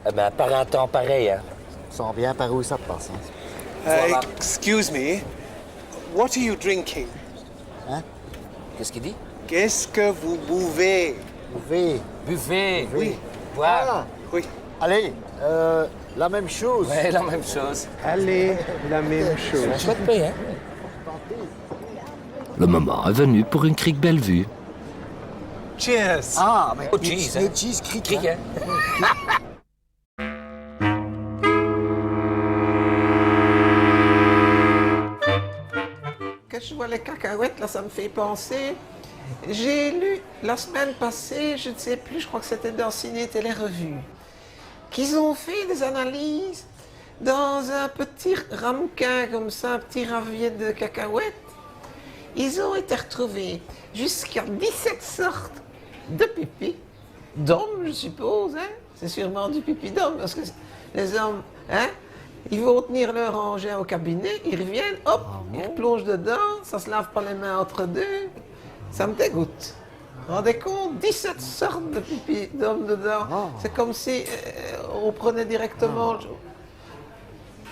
Eh ben, par un temps pareil, hein. On sent bien par où ça passe. Hein. Voilà. Excuse me, what are you drinking? Qu'est-ce qu'il dit? Qu'est-ce que vous buvez? Buvez. Buvez. Oui. Boire. Ah, Oui. allez, la même chose. Ouais, la même chose. Allez, la même chose. Un chouette paix, hein. Le moment est venu pour une crique Bellevue. Cheers. Ah, mais Oh, cheese, hein. le cheese cric. Cric, hein. Quand je vois les cacahuètes, là, ça me fait penser. J'ai lu la semaine passée, je ne sais plus, je crois que c'était dans Ciné Télé Revue, qu'ils ont fait des analyses dans un petit ramequin comme ça, un petit ravier de cacahuètes. Ils ont été retrouvés jusqu'à 17 sortes de pipi d'hommes, je suppose. Hein? C'est sûrement du pipi d'homme, parce que les hommes, hein, ils vont tenir leur engin au cabinet, ils reviennent, hop, ils plongent dedans, ça se lave pas les mains entre deux. Ça me dégoûte. Vous vous rendez compte? 17 sortes de pipi d'hommes dedans. C'est comme si on prenait directement...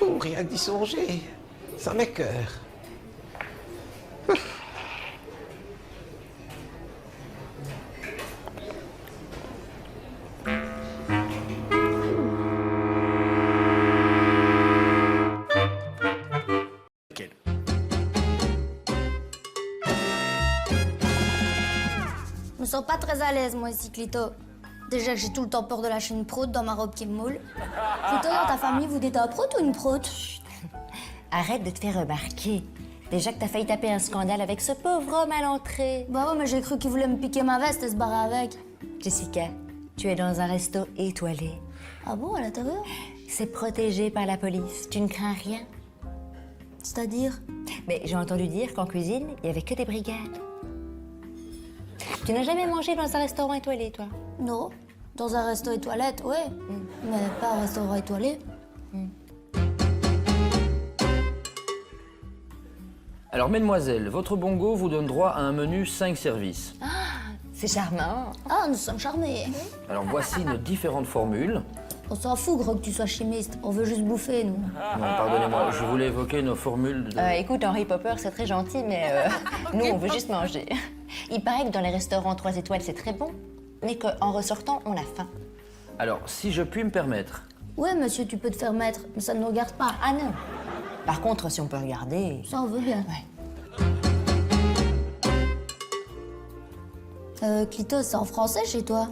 Ouh, rien que d'y songer, ça m'écoeure. Je me sens pas très à l'aise, moi, ici, Clito. Déjà que j'ai tout le temps peur de lâcher une proute dans ma robe qui me moule. Clito, dans ta famille, vous dites un prout ou une proute? Arrête de te faire remarquer. Déjà que t'as failli taper un scandale avec ce pauvre homme à l'entrée. Bah ouais, mais j'ai cru qu'il voulait me piquer ma veste et se barrer avec. Jessica, tu es dans un resto étoilé. Ah bon, à l'intérieur? C'est protégé par la police. Tu ne crains rien. C'est-à-dire? Mais j'ai entendu dire qu'en cuisine, il n'y avait que des brigades. Tu n'as jamais mangé dans un restaurant étoilé, toi? Non. Dans un resto et toilette, ouais. Mais pas un restaurant étoilé. Alors, mesdemoiselles, votre bongo vous donne droit à un menu 5 services. C'est charmant. Ah, nous sommes charmés. Alors, voici nos différentes formules. On s'en fout, gros, que tu sois chimiste. On veut juste bouffer, nous. Non, pardonnez-moi, je voulais évoquer nos formules de... Écoute, Henry Popper, c'est très gentil, mais nous, on veut juste manger. Il paraît que dans les restaurants 3 étoiles, c'est très bon, mais qu'en ressortant, on a faim. Alors, si je puis me permettre, Ouais, monsieur, tu peux te faire mettre, mais ça ne nous regarde pas. Ah non. Par contre, si on peut regarder... Ça, on veut bien. Clito, c'est en français chez toi?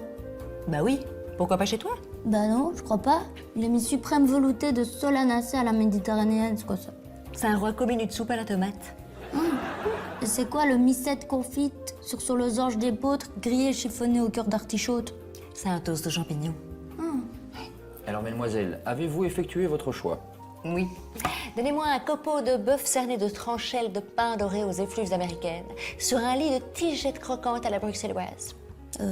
Bah oui, pourquoi pas chez toi? Bah non, je crois pas. Il a mis suprême velouté de solanacée à la méditerranéenne, c'est quoi ça? C'est un roi commis de soupe à la tomate. Et c'est quoi le missette confite sur le losange d'épeautre grillé chiffonné au cœur d'artichaut? C'est un toast aux champignons. alors mesdemoiselles, avez-vous effectué votre choix? Oui. Donnez-moi un copeau de bœuf cerné de tranchelles de pain doré aux effluves américaines, sur un lit de tigettes croquantes à la bruxelloise.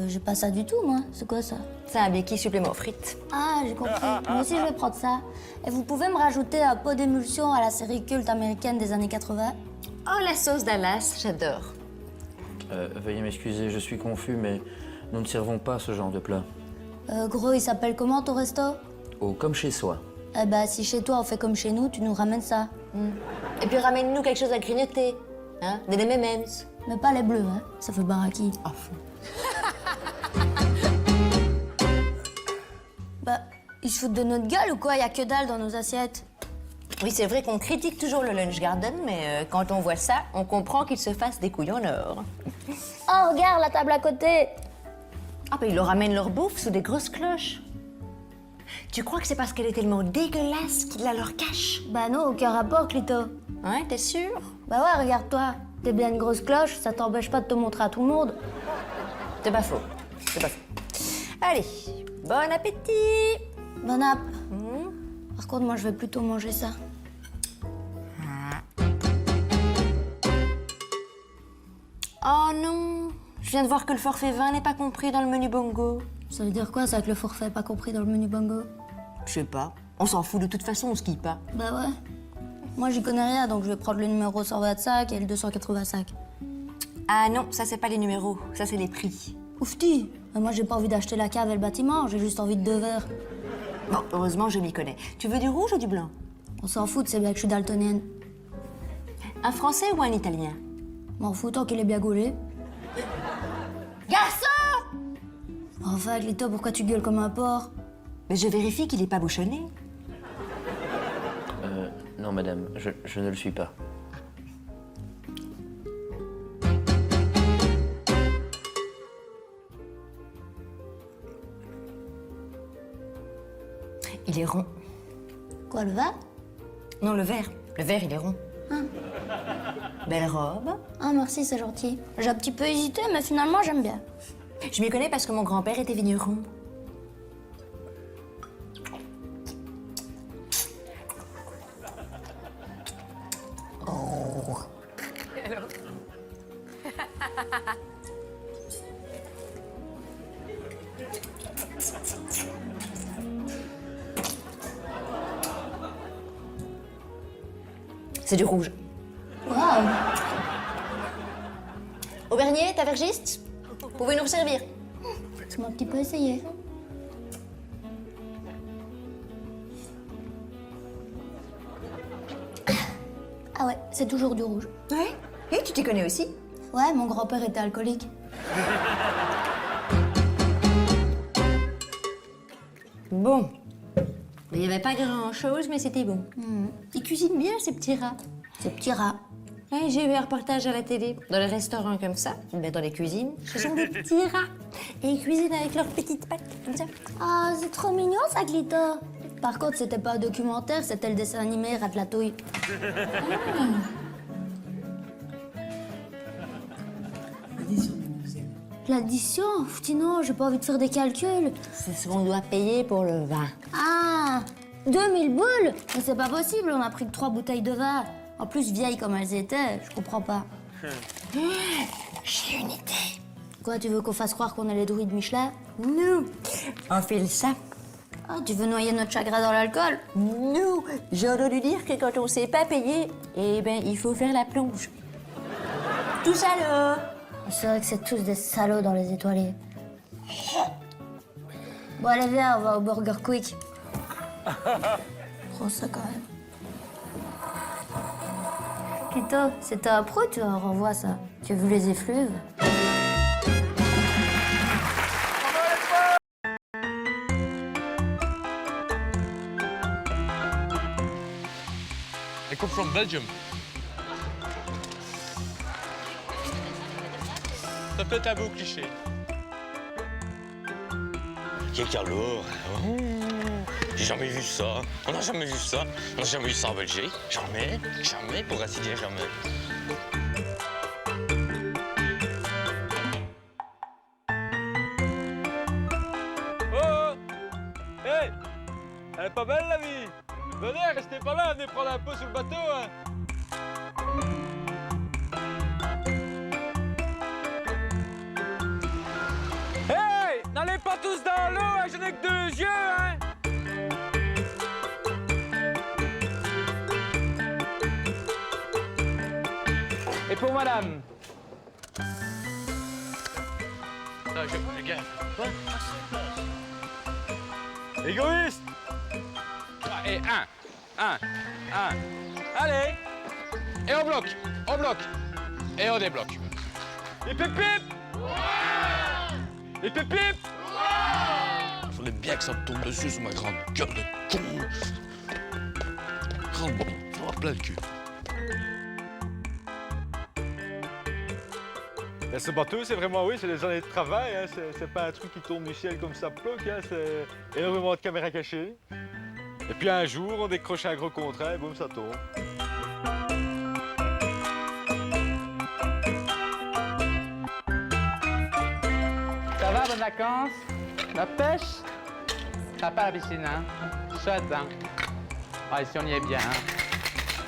J'ai pas ça du tout, moi. C'est quoi ça? C'est un béquille supplément aux frites. Ah, j'ai compris. Moi aussi, je vais prendre ça. Et vous pouvez me rajouter un pot d'émulsion à la série culte américaine des années 80? Oh, la sauce Dallas, j'adore. Veuillez m'excuser, je suis confus, mais nous ne servons pas ce genre de plat. Gros, il s'appelle comment ton resto? Oh, comme chez soi. Eh bah, si chez toi on fait comme chez nous, tu nous ramènes ça. Et puis ramène-nous quelque chose à grignoter. Hein? Des M&M's. Mais pas les bleus, hein. Ça fait baraki. Oh, fou. Bah, ils se foutent de notre gueule ou quoi? Y a que dalle dans nos assiettes. Oui, c'est vrai qu'on critique toujours le lunch garden, mais quand on voit ça, on comprend qu'ils se fassent des couilles en or. Oh, regarde la table à côté. Ah, bah ils leur ramènent leur bouffe sous des grosses cloches. Tu crois que c'est parce qu'elle est tellement dégueulasse qu'ils la leur cachent? Bah non, aucun rapport, Clito. Ouais, t'es sûr? Bah ouais, regarde-toi. T'es bien une grosse cloche, ça t'empêche pas de te montrer à tout le monde. C'est pas faux. C'est pas faux. Allez, bon appétit! Bon app. Par contre, moi, je vais plutôt manger ça. Oh non! Je viens de voir que le forfait 20 n'est pas compris dans le menu bongo. Ça veut dire quoi, ça, que le forfait pas compris dans le menu bongo? Je sais pas. On s'en fout, de toute façon, on skie pas. Bah ouais. Moi, j'y connais rien, donc je vais prendre le numéro 125 et le 285. Ah non, ça c'est pas les numéros, ça c'est les prix. Oufti! Moi, j'ai pas envie d'acheter la cave et le bâtiment, j'ai juste envie de 2 verres. Bon, heureusement, je m'y connais. Tu veux du rouge ou du blanc? On s'en fout, c'est bien que je suis daltonienne. Un français ou un italien? M'en fous tant qu'il est bien gaulé. Garçon! Enfin, Cléto, pourquoi tu gueules comme un porc? Mais je vérifie qu'il n'est pas bouchonné. Non, madame, je ne le suis pas. Il est rond. Quoi, le vin? Non, le verre. Le verre, il est rond. Belle robe. Ah, merci, c'est gentil. J'ai un petit peu hésité, mais finalement, j'aime bien. Je m'y connais parce que mon grand-père était vigneron. C'est du rouge. Waouh! Aubernier, tavergiste, pouvez-nous vous servir? Laisse-moi un petit peu essayer. Ah ouais, c'est toujours du rouge. Ouais. Et tu t'y connais aussi? Ouais, mon grand-père était alcoolique. Bon. Il n'y avait pas grand-chose, mais c'était bon. Ils cuisinent bien, ces petits rats. Ces petits rats. Ouais, j'ai vu un reportage à la télé. Dans les restaurants comme ça, mais dans les cuisines, ce sont des petits rats. Et ils cuisinent avec leurs petites pattes, comme ça. Ah, c'est trop mignon, ça, Clito. Par contre, c'était pas un documentaire, c'était le dessin animé Ratatouille. L'addition? Sinon, j'ai pas envie de faire des calculs. C'est ce qu'on doit payer pour le vin. Ah, 2000 boules? Mais c'est pas possible, on a pris que 3 bouteilles de vin. En plus, vieilles comme elles étaient, je comprends pas. J'ai une idée. Quoi, tu veux qu'on fasse croire qu'on est les druides Michelin? Nous, on file ça. Ah, tu veux noyer notre chagrin dans l'alcool? Nous, j'ai entendu dire que quand on sait pas payer, eh ben, il faut faire la plonge. Tout ça, là. C'est vrai que c'est tous des salauds dans les étoilés. Bon, allez, viens, on va au Burger Quick. Prends ça quand même. Clito, c'était un pro, tu renvoies ça. Tu as vu les effluves? I come from Belgium. Ça peut être un beau cliché. Quel alors? J'ai jamais vu ça. On n'a jamais vu ça. On n'a jamais vu ça en Belgique. Jamais. Jamais, pour ainsi dire, jamais. Oh! Hey! Elle est pas belle la vie! Venez, restez pas là, venez prendre un peu sur le bateau, hein! Hey! N'allez pas tous dans l'eau, hein, je n'ai que 2 yeux, hein! Et pour madame? Les gars. Égoïste! Et un. Allez! Et on bloque, et on débloque. Et pip pip! Et pip pip! Il fallait bien que ça me tombe dessus sur ma grande gueule de con. Grande bon, ça va plein le cul. Et ce bateau, c'est vraiment, oui, c'est des années de travail, hein. C'est pas un truc qui tombe du ciel comme ça bloque, hein. C'est énormément de caméras cachées. Et puis un jour, on décroche un gros contrat et boum, ça tombe. Ça va, bonnes vacances? La pêche? Ça va pas à la piscine, hein? Chouette, hein? Ah, ici, on y est bien, hein?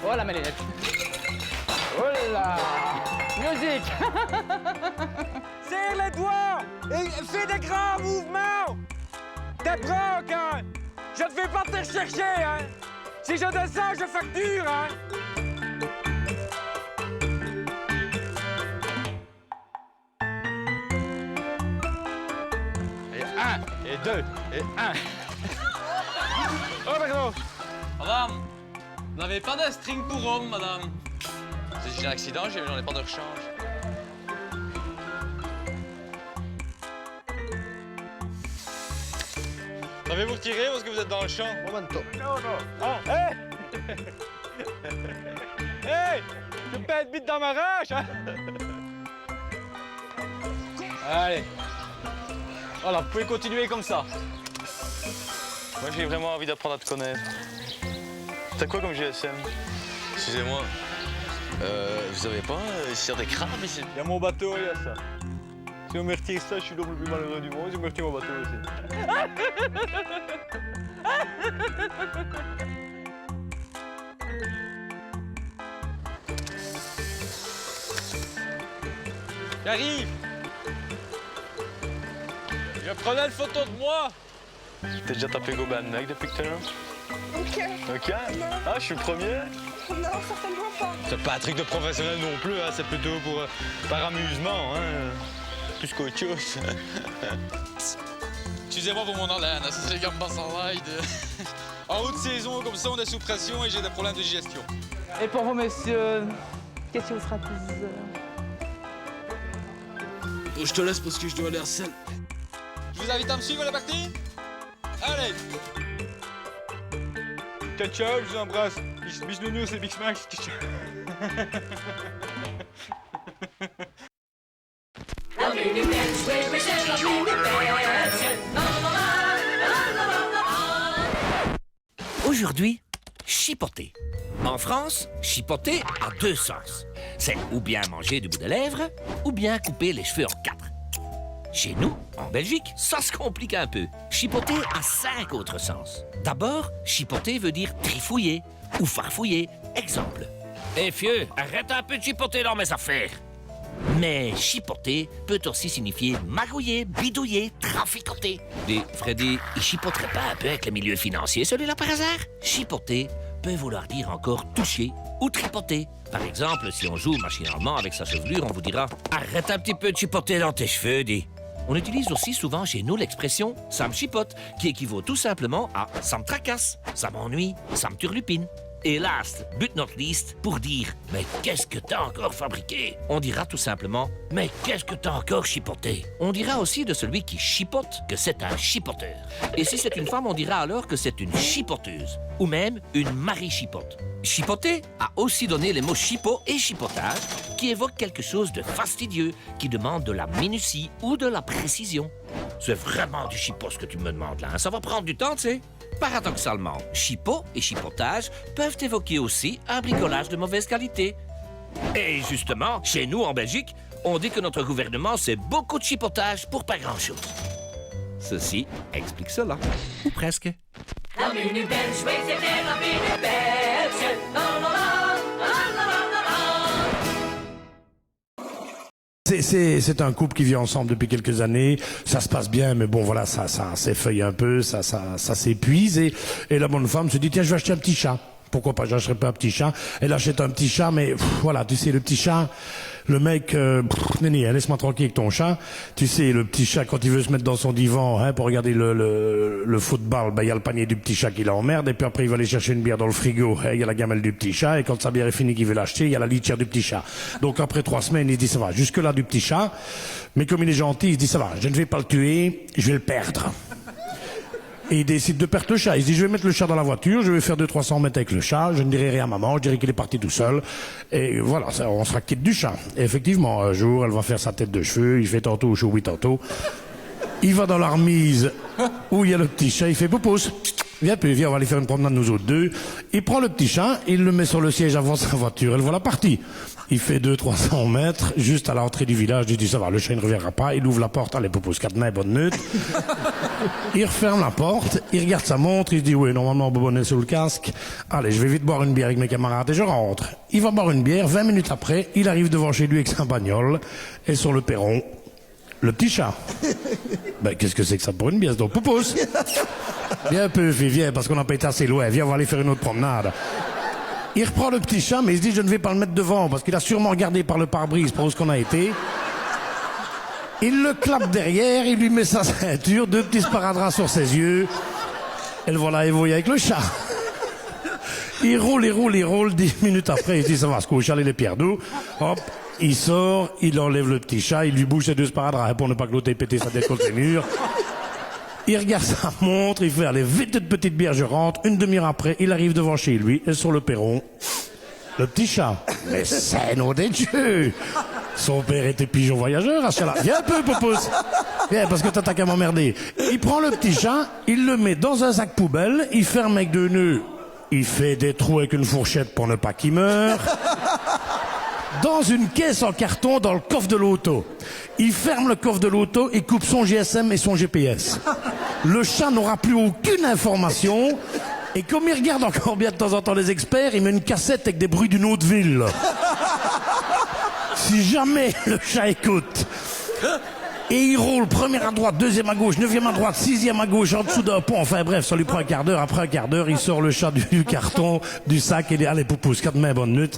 Oh, la manette! Oh là! Musique! Serre les doigts et fais des grands mouvements! T'es broc, hein! Je ne vais pas te chercher, hein! Si je descends, je facture, hein! Et 1, et 2, et 1. Madame, vous n'avez pas de string pour homme, madame. Si j'ai un accident, j'en ai pas de rechange. Savez vous retirer parce que vous êtes dans le champ? Momento. Non, non. Ah, hé! Hey! Je peux pas être bite dans ma rage, hein? Allez. Voilà, vous pouvez continuer comme ça. Moi, j'ai vraiment envie d'apprendre à te connaître. T'as quoi comme GSM? Excusez-moi, vous avez pas sur des crabes ici? Il y a mon bateau, il y a ça. Si on me retire ça, je suis l'homme le plus malheureux du monde. Si on me retire mon bateau aussi. J'arrive. Je prenais une photo de moi. T'as déjà tapé Goban mec depuis que t'es là? Ok. Ah, je suis le premier? Non, certainement pas. C'est pas un truc de professionnel non plus, hein. C'est plutôt pour par amusement, hein. Plus qu'autre chose. Excusez-moi pour mon haleine, ça c'est les gars me en ride. En haute saison, comme ça, on est sous pression et j'ai des problèmes de digestion. Et pour vous, messieurs, qu'est-ce qui vous fera plaisir? Je te laisse parce que je dois aller à la selle. Je vous invite à me suivre à la partie. Allez. Ciao, ciao, je vous embrasse. Bisounours et Big Smack. Aujourd'hui, chipoter. En France, chipoter a deux sens. C'est ou bien manger du bout de lèvres, ou bien couper les cheveux en quatre. Chez nous, en Belgique, ça se complique un peu. Chipoter a 5 autres sens. D'abord, chipoter veut dire trifouiller ou farfouiller. Exemple. Eh fieu, arrête un peu de chipoter dans mes affaires. Mais chipoter peut aussi signifier magouiller, bidouiller, traficoter. Dis, Freddy, il chipoterait pas un peu avec le milieu financier, celui-là, par hasard? Chipoter peut vouloir dire encore toucher ou tripoter. Par exemple, si on joue machinalement avec sa chevelure, on vous dira « Arrête un petit peu de chipoter dans tes cheveux, dis ». On utilise aussi souvent chez nous l'expression « ça me chipote », qui équivaut tout simplement à « ça me tracasse »,« ça m'ennuie »,« ça me turlupine ». Et last but not least, pour dire « Mais qu'est-ce que t'as encore fabriqué ?» on dira tout simplement « Mais qu'est-ce que t'as encore chipoté ?» On dira aussi de celui qui chipote que c'est un chipoteur. Et si c'est une femme, on dira alors que c'est une chipoteuse, ou même une mari-chipote. Chipoter a aussi donné les mots chipot et chipotage, qui évoquent quelque chose de fastidieux, qui demande de la minutie ou de la précision. C'est vraiment du chipot ce que tu me demandes là, hein? Ça va prendre du temps, tu sais. Paradoxalement, chipot et chipotage peuvent évoquer aussi un bricolage de mauvaise qualité. Et justement, chez nous en Belgique, on dit que notre gouvernement c'est beaucoup de chipotage pour pas grand-chose. Ceci explique cela, ou presque. La Mini Belge, oui, c'était la Mini Belge. La, la, la, la, la, C'est un couple qui vit ensemble depuis quelques années. Ça se passe bien, mais bon, voilà, ça s'effeuille un peu, ça s'épuise. Et la bonne femme se dit, tiens, je vais acheter un petit chat. Pourquoi pas, j'achèterai pas un petit chat. Elle achète un petit chat, mais voilà, tu sais, le petit chat, le mec, Néné, laisse-moi tranquille avec ton chat. Tu sais, le petit chat, quand il veut se mettre dans son divan, hein, pour regarder le football, ben, il y a le panier du petit chat qui l'emmerde, et puis après, il va aller chercher une bière dans le frigo, il y a la gamelle du petit chat, et quand sa bière est finie qu'il veut l'acheter, il y a la litière du petit chat. Donc après 3 semaines, il se dit, ça va, jusque-là du petit chat, mais comme il est gentil, il se dit, ça va, je ne vais pas le tuer, je vais le perdre. Et il décide de perdre le chat. Il se dit, je vais mettre le chat dans la voiture, je vais faire 200-300 mètres avec le chat, je ne dirai rien à maman, je dirai qu'il est parti tout seul. Et voilà, on sera quitte du chat. Et effectivement, un jour, elle va faire sa tête de cheveux, il fait tantôt chaud, oui, tantôt. Il va dans la remise où il y a le petit chat, il fait Poupous. Viens, on va aller faire une promenade nous autres deux. Il prend le petit chat, il le met sur le siège avant sa voiture, elle voit la partie. Il fait 200-300 mètres, juste à l'entrée du village, il dit ça va, le chat ne reviendra pas, il ouvre la porte, allez Poupous, 4 mains, bonne neutre. Il referme la porte, il regarde sa montre, il se dit oui, normalement Bobonnet sous le casque. Allez, je vais vite boire une bière avec mes camarades et je rentre. Il va boire une bière, 20 minutes après, il arrive devant chez lui avec sa bagnole, et sur le perron, le petit chat. Ben, qu'est-ce que c'est que ça pour une bière, donc Poupous? Viens un peu, viens, parce qu'on n'a pas été assez loin, viens, on va aller faire une autre promenade. Il reprend le petit chat, mais il se dit je ne vais pas le mettre devant, parce qu'il a sûrement regardé par le pare-brise pour où ce qu'on a été. Il le clappe derrière, il lui met sa ceinture, 2 petits sparadraps sur ses yeux. Et le voilà évolué avec le chat. Il roule. 10 minutes après, il se dit, ça va se coucher, allez les pierres d'eau. Hop, il sort, il enlève le petit chat, il lui bouge ses 2 sparadraps pour ne pas que l'autre ait pété sa tête contre les murs. Il regarde sa montre, il fait, allez, vite, une petite bière, je rentre. Une demi-heure après, il arrive devant chez lui, et sur le perron, le petit chat. Mais c'est nom des dieux! Son père était pigeon voyageur à ce chat-là. Viens un peu, Popos. Viens, parce que t'as qu'à m'emmerder. Il prend le petit chat, il le met dans un sac poubelle, il ferme avec 2 nœuds. Il fait des trous avec une fourchette pour ne pas qu'il meure. Dans une caisse en carton dans le coffre de l'auto. Il ferme le coffre de l'auto et coupe son GSM et son GPS. Le chat n'aura plus aucune information. Et comme il regarde encore bien de temps en temps les experts, il met une cassette avec des bruits d'une autre ville. Si jamais le chat écoute, et il roule, première à droite, deuxième à gauche, 9e à droite, 6e à gauche, en dessous d'un pont, enfin bref, ça lui prend un quart d'heure. Après un quart d'heure, il sort le chat du carton, du sac, et dit, allez, poupousse, 4 mains, bonne nuit.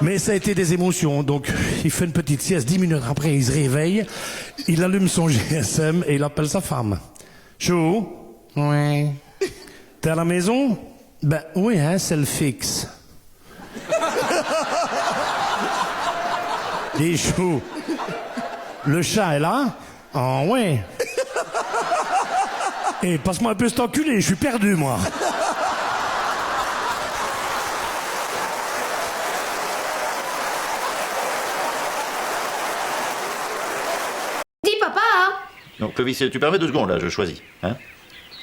Mais ça a été des émotions, donc il fait une petite sieste, 10 minutes après, il se réveille, il allume son GSM et il appelle sa femme. Chou? Ouais. T'es à la maison? Ben oui, hein, c'est le fixe. Dis Chou, le chat est là? Ah ouais. Et passe-moi un peu cet enculé, je suis perdu moi. Dis papa. Non, Clovis, tu permets 2 secondes là, je choisis. Hein?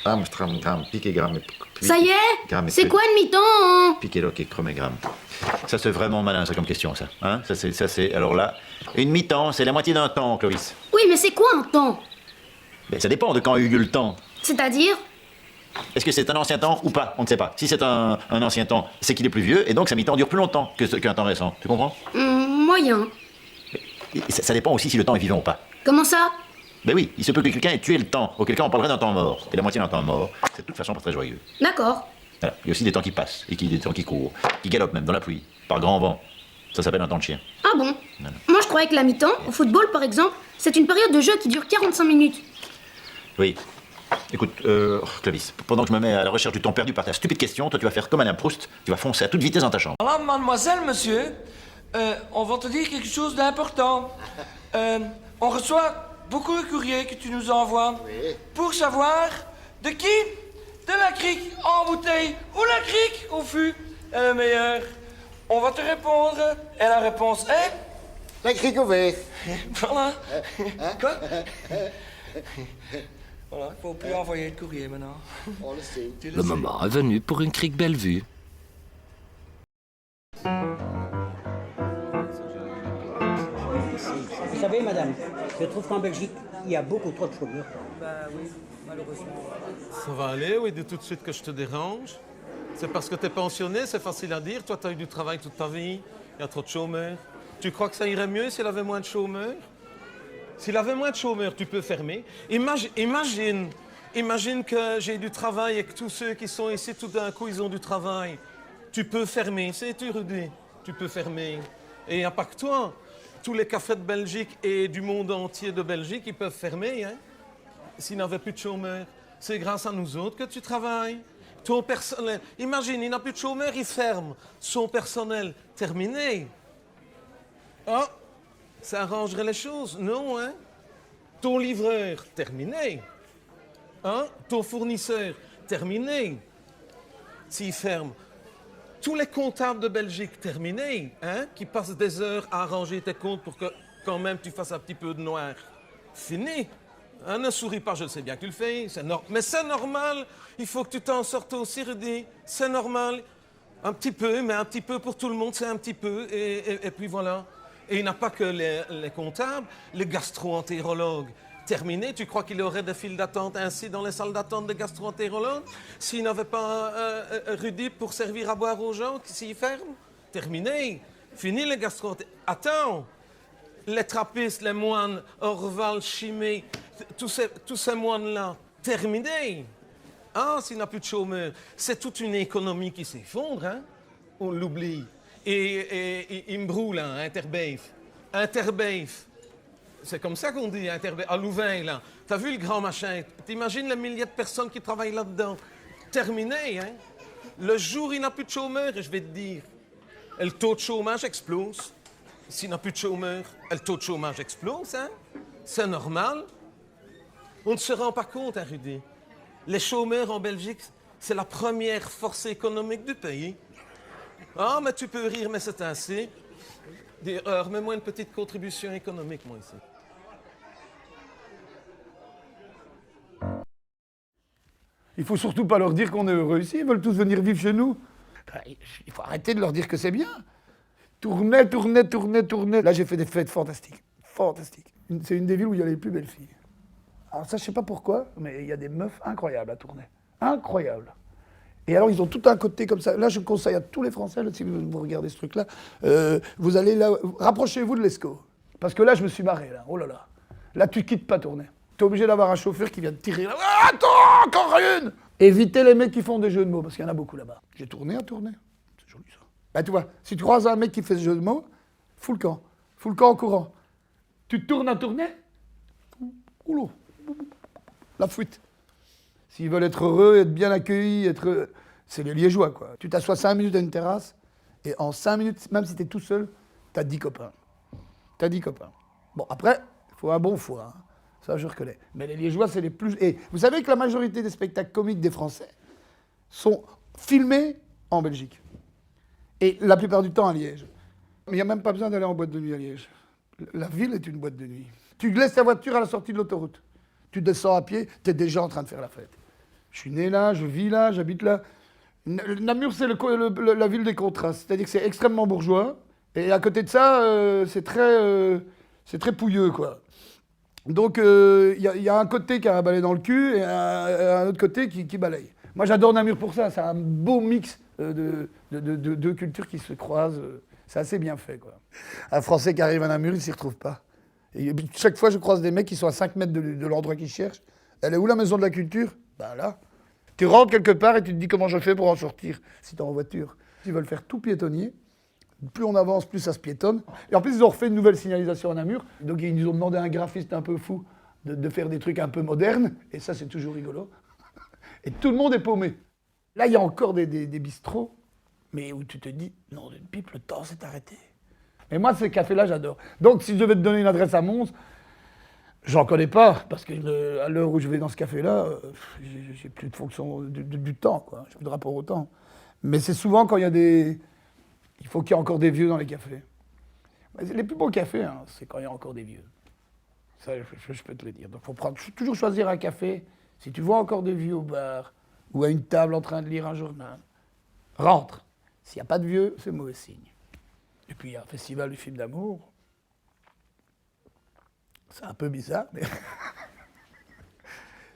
Amstram, gram, piqué, gram. Ça y est? C'est quoi une mi-temps? Piqué, loqué, chromé, gram. Ça, c'est vraiment malin, ça, comme question, ça. Hein? Ça, c'est. Alors là, une mi-temps, c'est la moitié d'un temps, Clovis. Oui, mais c'est quoi un temps? Ben, ça dépend de quand a eu lieu le temps. C'est-à-dire? Est-ce que c'est un ancien temps ou pas? On ne sait pas. Si c'est un ancien temps, c'est qu'il est plus vieux, et donc sa mi-temps dure plus longtemps qu'un temps récent. Tu comprends? Moyen. Ça dépend aussi si le temps est vivant ou pas. Comment ça? Ben oui, il se peut que quelqu'un ait tué le temps, auquel cas on parlerait d'un temps mort. Et la moitié d'un temps mort, c'est de toute façon pas très joyeux. D'accord. Voilà. Il y a aussi des temps qui passent, et des temps qui courent, qui galopent même dans la pluie, par grand vent. Ça s'appelle un temps de chien. Ah bon? Moi je croyais que la mi-temps, au football par exemple, c'est une période de jeu qui dure 45 minutes. Oui. Écoute, Clovis, pendant que je me mets à la recherche du temps perdu par ta stupide question, toi tu vas faire comme Alain Proust, tu vas foncer à toute vitesse dans ta chambre. Alors, mademoiselle, monsieur, on va te dire quelque chose d'important. On reçoit beaucoup de courriers que tu nous envoies pour savoir de qui de la crique en bouteille ou la crique au fût est le meilleur. On va te répondre et la réponse est... La crique au verre. Voilà. Quoi? Voilà, il faut plus envoyer de courrier maintenant. On le sait. Le moment est venu pour une crique belle vue. Vous savez, madame, je trouve qu'en Belgique, il y a beaucoup trop de chômeurs. Bah oui, malheureusement. Ça va aller, oui, dis tout de suite que je te dérange. C'est parce que t'es pensionné, c'est facile à dire. Toi, t'as eu du travail toute ta vie, il y a trop de chômeurs. Tu crois que ça irait mieux s'il avait moins de chômeurs? S'il avait moins de chômeurs, tu peux fermer. Imagine que j'ai du travail et que tous ceux qui sont ici, tout d'un coup, ils ont du travail. Tu peux fermer, c'est Rudy. Tu peux fermer. Et il n'y a pas que toi. Tous les cafés de Belgique et du monde entier de Belgique, ils peuvent fermer, hein, s'il n'y avait plus de chômeurs. C'est grâce à nous autres que tu travailles. Ton personnel, imagine, il n'a plus de chômeurs, il ferme. Son personnel, terminé. Ah, ça arrangerait les choses, non, hein? Ton livreur, terminé. Hein? Ton fournisseur, terminé. S'il ferme. Tous les comptables de Belgique, terminés, hein? Qui passent des heures à arranger tes comptes pour que quand même tu fasses un petit peu de noir. Fini. Hein, ne souris pas, je le sais bien que tu le fais. Mais c'est normal. Il faut que tu t'en sortes aussi, Rudy. C'est normal. Un petit peu, mais un petit peu pour tout le monde, c'est un petit peu. Et puis voilà. Et il n'y a pas que les comptables, les gastro-entérologues. Terminé, tu crois qu'il y aurait des files d'attente ainsi dans les salles d'attente de gastro-entérologues s'il n'avait pas Rudy pour servir à boire aux gens, s'il ferme? Terminé. Fini les gastro-entérologues. Attends. Les trappistes, les moines, Orval, Chimay, tous ces moines-là, terminés. Ah, s'il n'y a plus de chômeurs, c'est toute une économie qui s'effondre, hein? On l'oublie. Et il me brûle, hein, Interbeif. Interbeif. C'est comme ça qu'on dit, Interbeif. À Louvain, là. T'as vu le grand machin? T'imagines les milliers de personnes qui travaillent là-dedans? Terminé, hein? Le jour où il n'y a plus de chômeurs, je vais te dire, le taux de chômage explose. S'il n'y a plus de chômeurs, le taux de chômage explose, hein? C'est normal. On ne se rend pas compte, hein, Rudy. Les chômeurs en Belgique, c'est la première force économique du pays. Ah, mais tu peux rire, mais c'est ainsi. Remets-moi une petite contribution économique, moi, ici. Il faut surtout pas leur dire qu'on est heureux ici, ils veulent tous venir vivre chez nous. Il faut arrêter de leur dire que c'est bien. Tournez. Là, j'ai fait des fêtes fantastiques. Fantastiques. C'est une des villes où il y a les plus belles filles. Alors ça, je sais pas pourquoi, mais il y a des meufs incroyables à Tournai. Incroyables. Et alors, ils ont tout un côté comme ça. Là, je conseille à tous les Français, là, si vous regardez ce truc-là, vous allez là, rapprochez-vous de l'ESCO. Parce que là, je me suis marré, là. Oh là là. Là, tu quittes pas Tournai. T'es obligé d'avoir un chauffeur qui vient te tirer. Ah, attends, encore une! Évitez les mecs qui font des jeux de mots, parce qu'il y en a beaucoup là-bas. J'ai tourné à Tournai. C'est joli, ça. Bah, tu vois, si tu croises un mec qui fait ce jeu de mots, fous le camp. Fous le camp en courant. Tu tournes à Tournai, oulou, la fuite. S'ils veulent être heureux, être bien accueillis, c'est les Liégeois, quoi. Tu t'assois 5 minutes à une terrasse, et en 5 minutes, même si t'es tout seul, t'as 10 copains. T'as 10 copains. Bon, après, il faut un bon foie, hein. Ça, je reconnais. Mais les Liégeois, c'est les plus... Et vous savez que la majorité des spectacles comiques des Français sont filmés en Belgique. Et la plupart du temps à Liège. Mais il n'y a même pas besoin d'aller en boîte de nuit à Liège. La ville est une boîte de nuit. Tu laisses ta voiture à la sortie de l'autoroute. Tu descends à pied, tu es déjà en train de faire la fête. Je suis né là, je vis là, j'habite là. Namur, c'est la ville des contrastes. C'est-à-dire que c'est extrêmement bourgeois. Et à côté de ça, c'est très pouilleux, quoi. Donc, il y a un côté qui a un balai dans le cul et un autre côté qui balaye. Moi, j'adore Namur pour ça. C'est un beau mix de deux cultures qui se croisent. C'est assez bien fait, quoi. Un Français qui arrive à Namur, il ne s'y retrouve pas. Et chaque fois, je croise des mecs qui sont à 5 mètres de l'endroit qu'ils cherchent. Elle est où la maison de la culture? Ben là. Tu rentres quelque part et tu te dis comment je fais pour en sortir, si tu es en voiture. Ils veulent faire tout piétonnier. Plus on avance, plus ça se piétonne. Et en plus, ils ont refait une nouvelle signalisation à Namur. Donc, ils nous ont demandé à un graphiste un peu fou de faire des trucs un peu modernes. Et ça, c'est toujours rigolo. Et tout le monde est paumé. Là, il y a encore des bistrots, mais où tu te dis, non, d'une pipe, le temps s'est arrêté. Mais moi, ces cafés-là, j'adore. Donc, si je devais te donner une adresse à Mons, j'en connais pas. Parce que à l'heure où je vais dans ce café-là, j'ai plus de fonction du temps, quoi. J'ai plus de rapport au temps. Mais c'est souvent quand il y a des... Il faut qu'il y ait encore des vieux dans les cafés. Les plus beaux cafés, hein, c'est quand il y a encore des vieux. Ça, je peux te le dire. Donc, il faut toujours choisir un café. Si tu vois encore des vieux au bar ou à une table en train de lire un journal, rentre. S'il n'y a pas de vieux, c'est mauvais signe. Et puis, il y a un festival du film d'amour. C'est un peu bizarre, mais...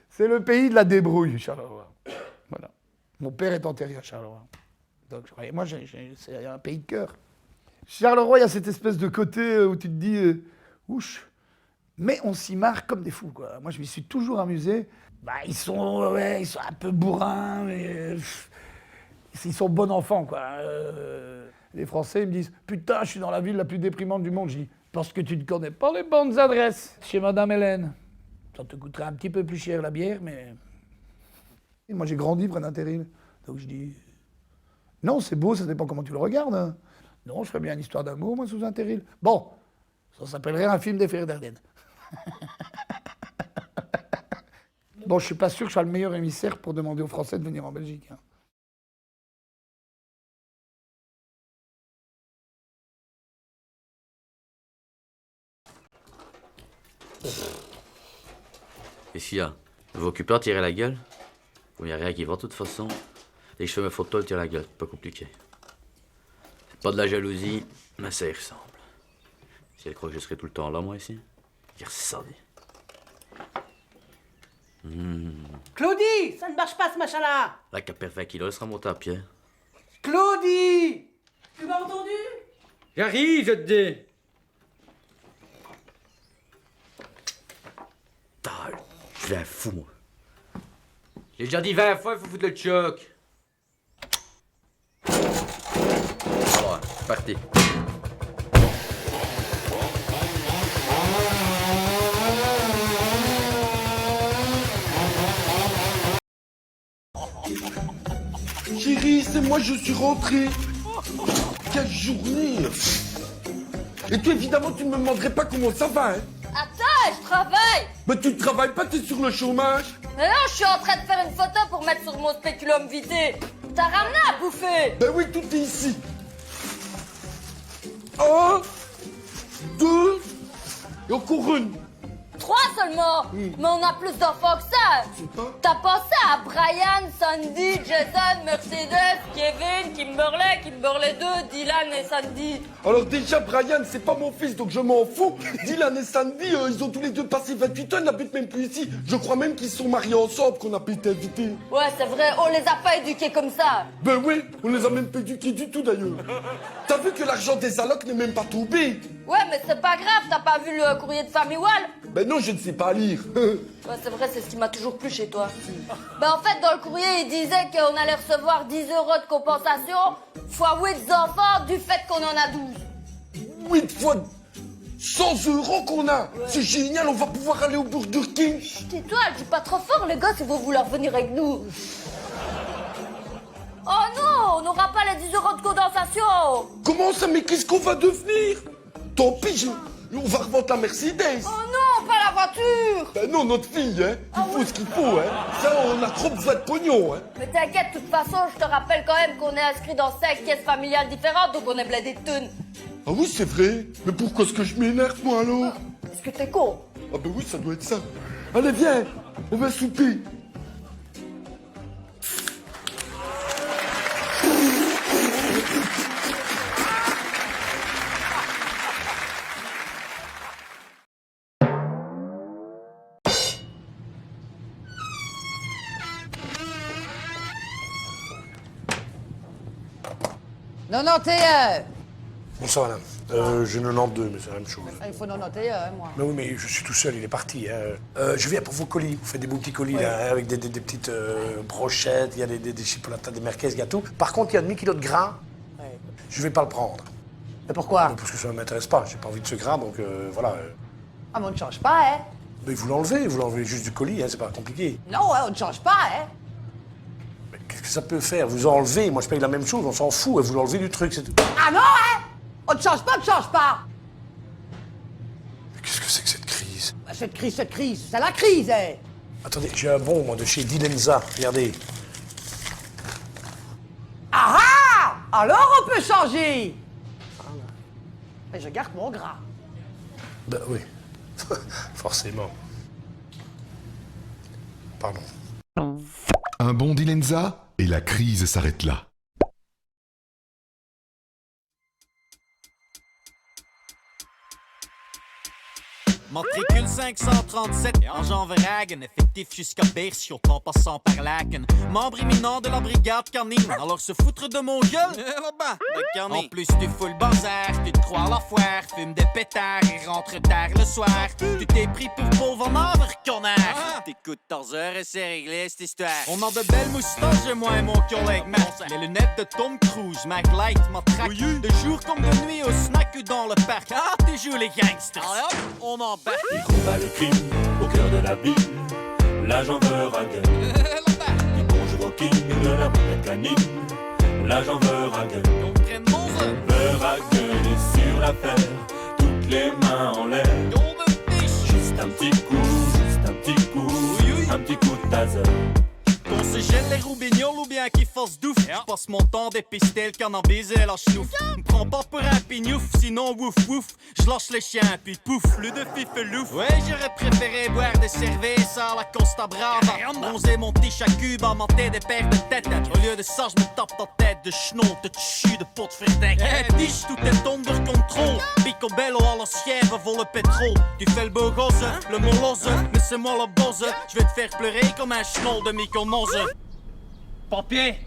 c'est le pays de la débrouille, Charleroi. Voilà. Mon père est enterré à Charleroi. Donc, moi, c'est un pays de cœur. Charleroi, il y a cette espèce de côté où tu te dis, ouch, mais on s'y marre comme des fous, quoi. Moi, je m'y suis toujours amusé. Bah, ils sont un peu bourrins, mais ils sont bons enfants, quoi. Les Français, ils me disent, putain, je suis dans la ville la plus déprimante du monde. Je dis, parce que tu ne connais pas les bonnes adresses chez Madame Hélène. Ça te coûterait un petit peu plus cher la bière, mais... Et moi, j'ai grandi près d'un terril. Donc, je dis... Non, c'est beau, ça dépend comment tu le regardes. Non, je ferais bien une histoire d'amour, moi, sous un terril. Bon, ça s'appellerait un film des Frères Dardenne. Bon, je suis pas sûr que je sois le meilleur émissaire pour demander aux Français de venir en Belgique. Hein. Qu'est-ce qu'il y a? Vous occupez à tirer la gueule? Il n'y a rien qui va de toute façon. Dès que je fais mes photos, elle tire la gueule. C'est pas compliqué. C'est pas de la jalousie, mais ça y ressemble. Si elle croit que je serai tout le temps là, moi, ici, il ça dit. Claudie, ça ne marche pas ce machin-là. La qui a perdu 20 kilos, elle sera montée à pied. Claudie, tu m'as entendu? J'arrive, je te dis. Je vais un fou, moi. J'ai déjà dit 20 fois, il faut foutre le choc. Voilà, c'est parti. chérie, c'est moi, je suis rentré. Quelle journée. Et toi, évidemment, tu ne me demanderais pas comment ça va, hein. Attends, je travaille. Mais tu ne travailles pas, t'es sur le chômage. Mais non, je suis en train de faire une photo pour mettre sur mon spéculum vitae. T'as ramené à bouffer. Ben oui, tout est ici. 1, 2, et encore une. 3 seulement. Mais on a plus d'enfants que ça. T'as pensé à Brian, Sandy, Jason, Mercedes, Kevin, Kimberley 2, Dylan et Sandy. Alors déjà, Brian, c'est pas mon fils, donc je m'en fous. Dylan et Sandy, ils ont tous les deux passé 28 ans, ils n'habitent même plus ici. Je crois même qu'ils sont mariés ensemble, qu'on a pas été invités. Ouais, c'est vrai, on les a pas éduqués comme ça. Ben oui, on les a même pas éduqués du tout d'ailleurs. T'as vu que l'argent des allocs n'est même pas tombé? Ouais, mais c'est pas grave, t'as pas vu le courrier de Famille Wall? Ben non, je ne sais pas lire. Ouais, c'est vrai, c'est ce qui m'a toujours plu chez toi. Ben en fait, dans le courrier, il disait qu'on allait recevoir 10 € de compensation fois 8 enfants du fait qu'on en a 12. 8 fois 100 € qu'on a. C'est génial, on va pouvoir aller au Burger King. Tais-toi, je dis pas trop fort, les gars, si vous voulez revenir avec nous. Oh non, on n'aura pas les 10 € de condensation. Comment ça, mais qu'est-ce qu'on va devenir? Tant pis, on va revendre la Mercedes. Oh non, pas la voiture. Ben non, notre fille, hein. Il faut ce qu'il faut, hein. Ça, on a trop besoin de pognon, hein. Mais t'inquiète, de toute façon, je te rappelle quand même qu'on est inscrit dans 5 caisses familiales différentes, donc on est blindé de thunes. Ah oui, c'est vrai. Mais pourquoi est-ce que je m'énerve, moi, alors? Est-ce que t'es con? Ah ben oui, ça doit être ça. Allez, viens, on va souper. Bonsoir, madame. J'ai 92, mais c'est la même chose. Il faut 91, moi. Mais oui, mais je suis tout seul, il est parti. Je viens pour vos colis. Vous faites des beaux petits colis, là, avec des petites brochettes, il y a des chipolatas, des merguez, gâteaux. Par contre, il y a demi-kilo de gras. Ouais. Je vais pas le prendre. Mais pourquoi? Parce que ça ne m'intéresse pas. J'ai pas envie de ce gras, donc voilà. Ah, mais on ne change pas, hein? Mais vous l'enlevez juste du colis, hein, c'est pas compliqué. Non, on ne change pas, hein? Mais qu'est-ce que ça peut faire? Vous enlevez, moi je paye la même chose, on s'en fout, et vous l'enlevez du truc, c'est tout. Ah non, hein? On ne change pas, on ne change pas! Mais qu'est-ce que c'est que cette crise? Bah, cette crise, c'est la crise, hein? Attendez, j'ai un bon, moi, de chez Dilenza, regardez. Ah ah! Alors on peut changer! Mais je garde mon gras. Ben oui, forcément. Pardon. Un bon Dilenza et la crise s'arrête là. Matricule 537, en Jean-Verhagen, effectif jusqu'à Bercy, en passant par Laken. Membre imminent de la brigade canine, alors se foutre de mon gueule, en plus tu fous le bazar, tu te crois à la foire, fume des pétards et rentre tard le soir. Tu t'es pris pour Paul Van Haver, connard. T'écoutes 14 heures et c'est réglé cette histoire. On a de belles moustaches, moi et mon collègue Matt. Les lunettes de Tom Cruise, Mac Light, ma traque. De jour comme de nuit au snack ou dans le parc. Ah, tu joues les gangsters. On en il combat le crime au cœur de la ville, l'agent Verhagen. Il bonjour au king de la brigade canine, l'agent Verhagen. Verhagen est sur l'affaire, toutes les mains en l'air. Juste un petit coup de taser. Qu'on se gèle les roubignoles ou bien qu'il fasse douf. J'passe mon temps dépister le cannabis et la chenouf. M'prends pas pour un pignouf, sinon wouf wouf. J'lâche les chiens puis pouf, le de fifelouf. Ouais, j'aurais préféré boire des cervezas à la Costa Brava. Bronzer mon petit cube à monter des paires de têtes. Au lieu de ça, j'me tape ta tête de chenot, de tchu, de pot de fritek. Eh, tige, tout est under contrôle. Picobello à l'ancien, revole le pétrole. Tu fais le beau gosse, le molose, mais c'est moi le boss. J'vais te faire pleurer comme un chenol de Mykonos. Papier.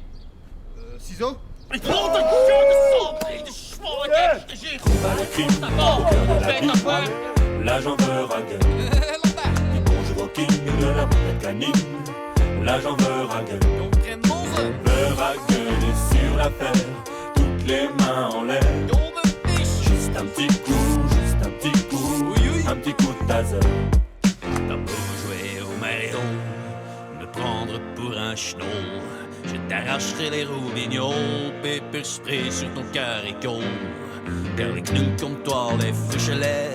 Ciseaux. Il prend ta gueule de sang, de chemin, je te jure. Combat le crime au cœur de la ville, l'agent Verhagen. Il bonjour au king de la brigade canine, l'agent Verhagen. Verhagen est sur l'affaire, toutes les mains en l'air. Juste un petit coup de taser. T'as beau jouer au maillon, me prendre pour un chenol. Je t'arracherai les roubignoles, pepper spray sur ton caricot. Car les knuls comme toi, les fichelet,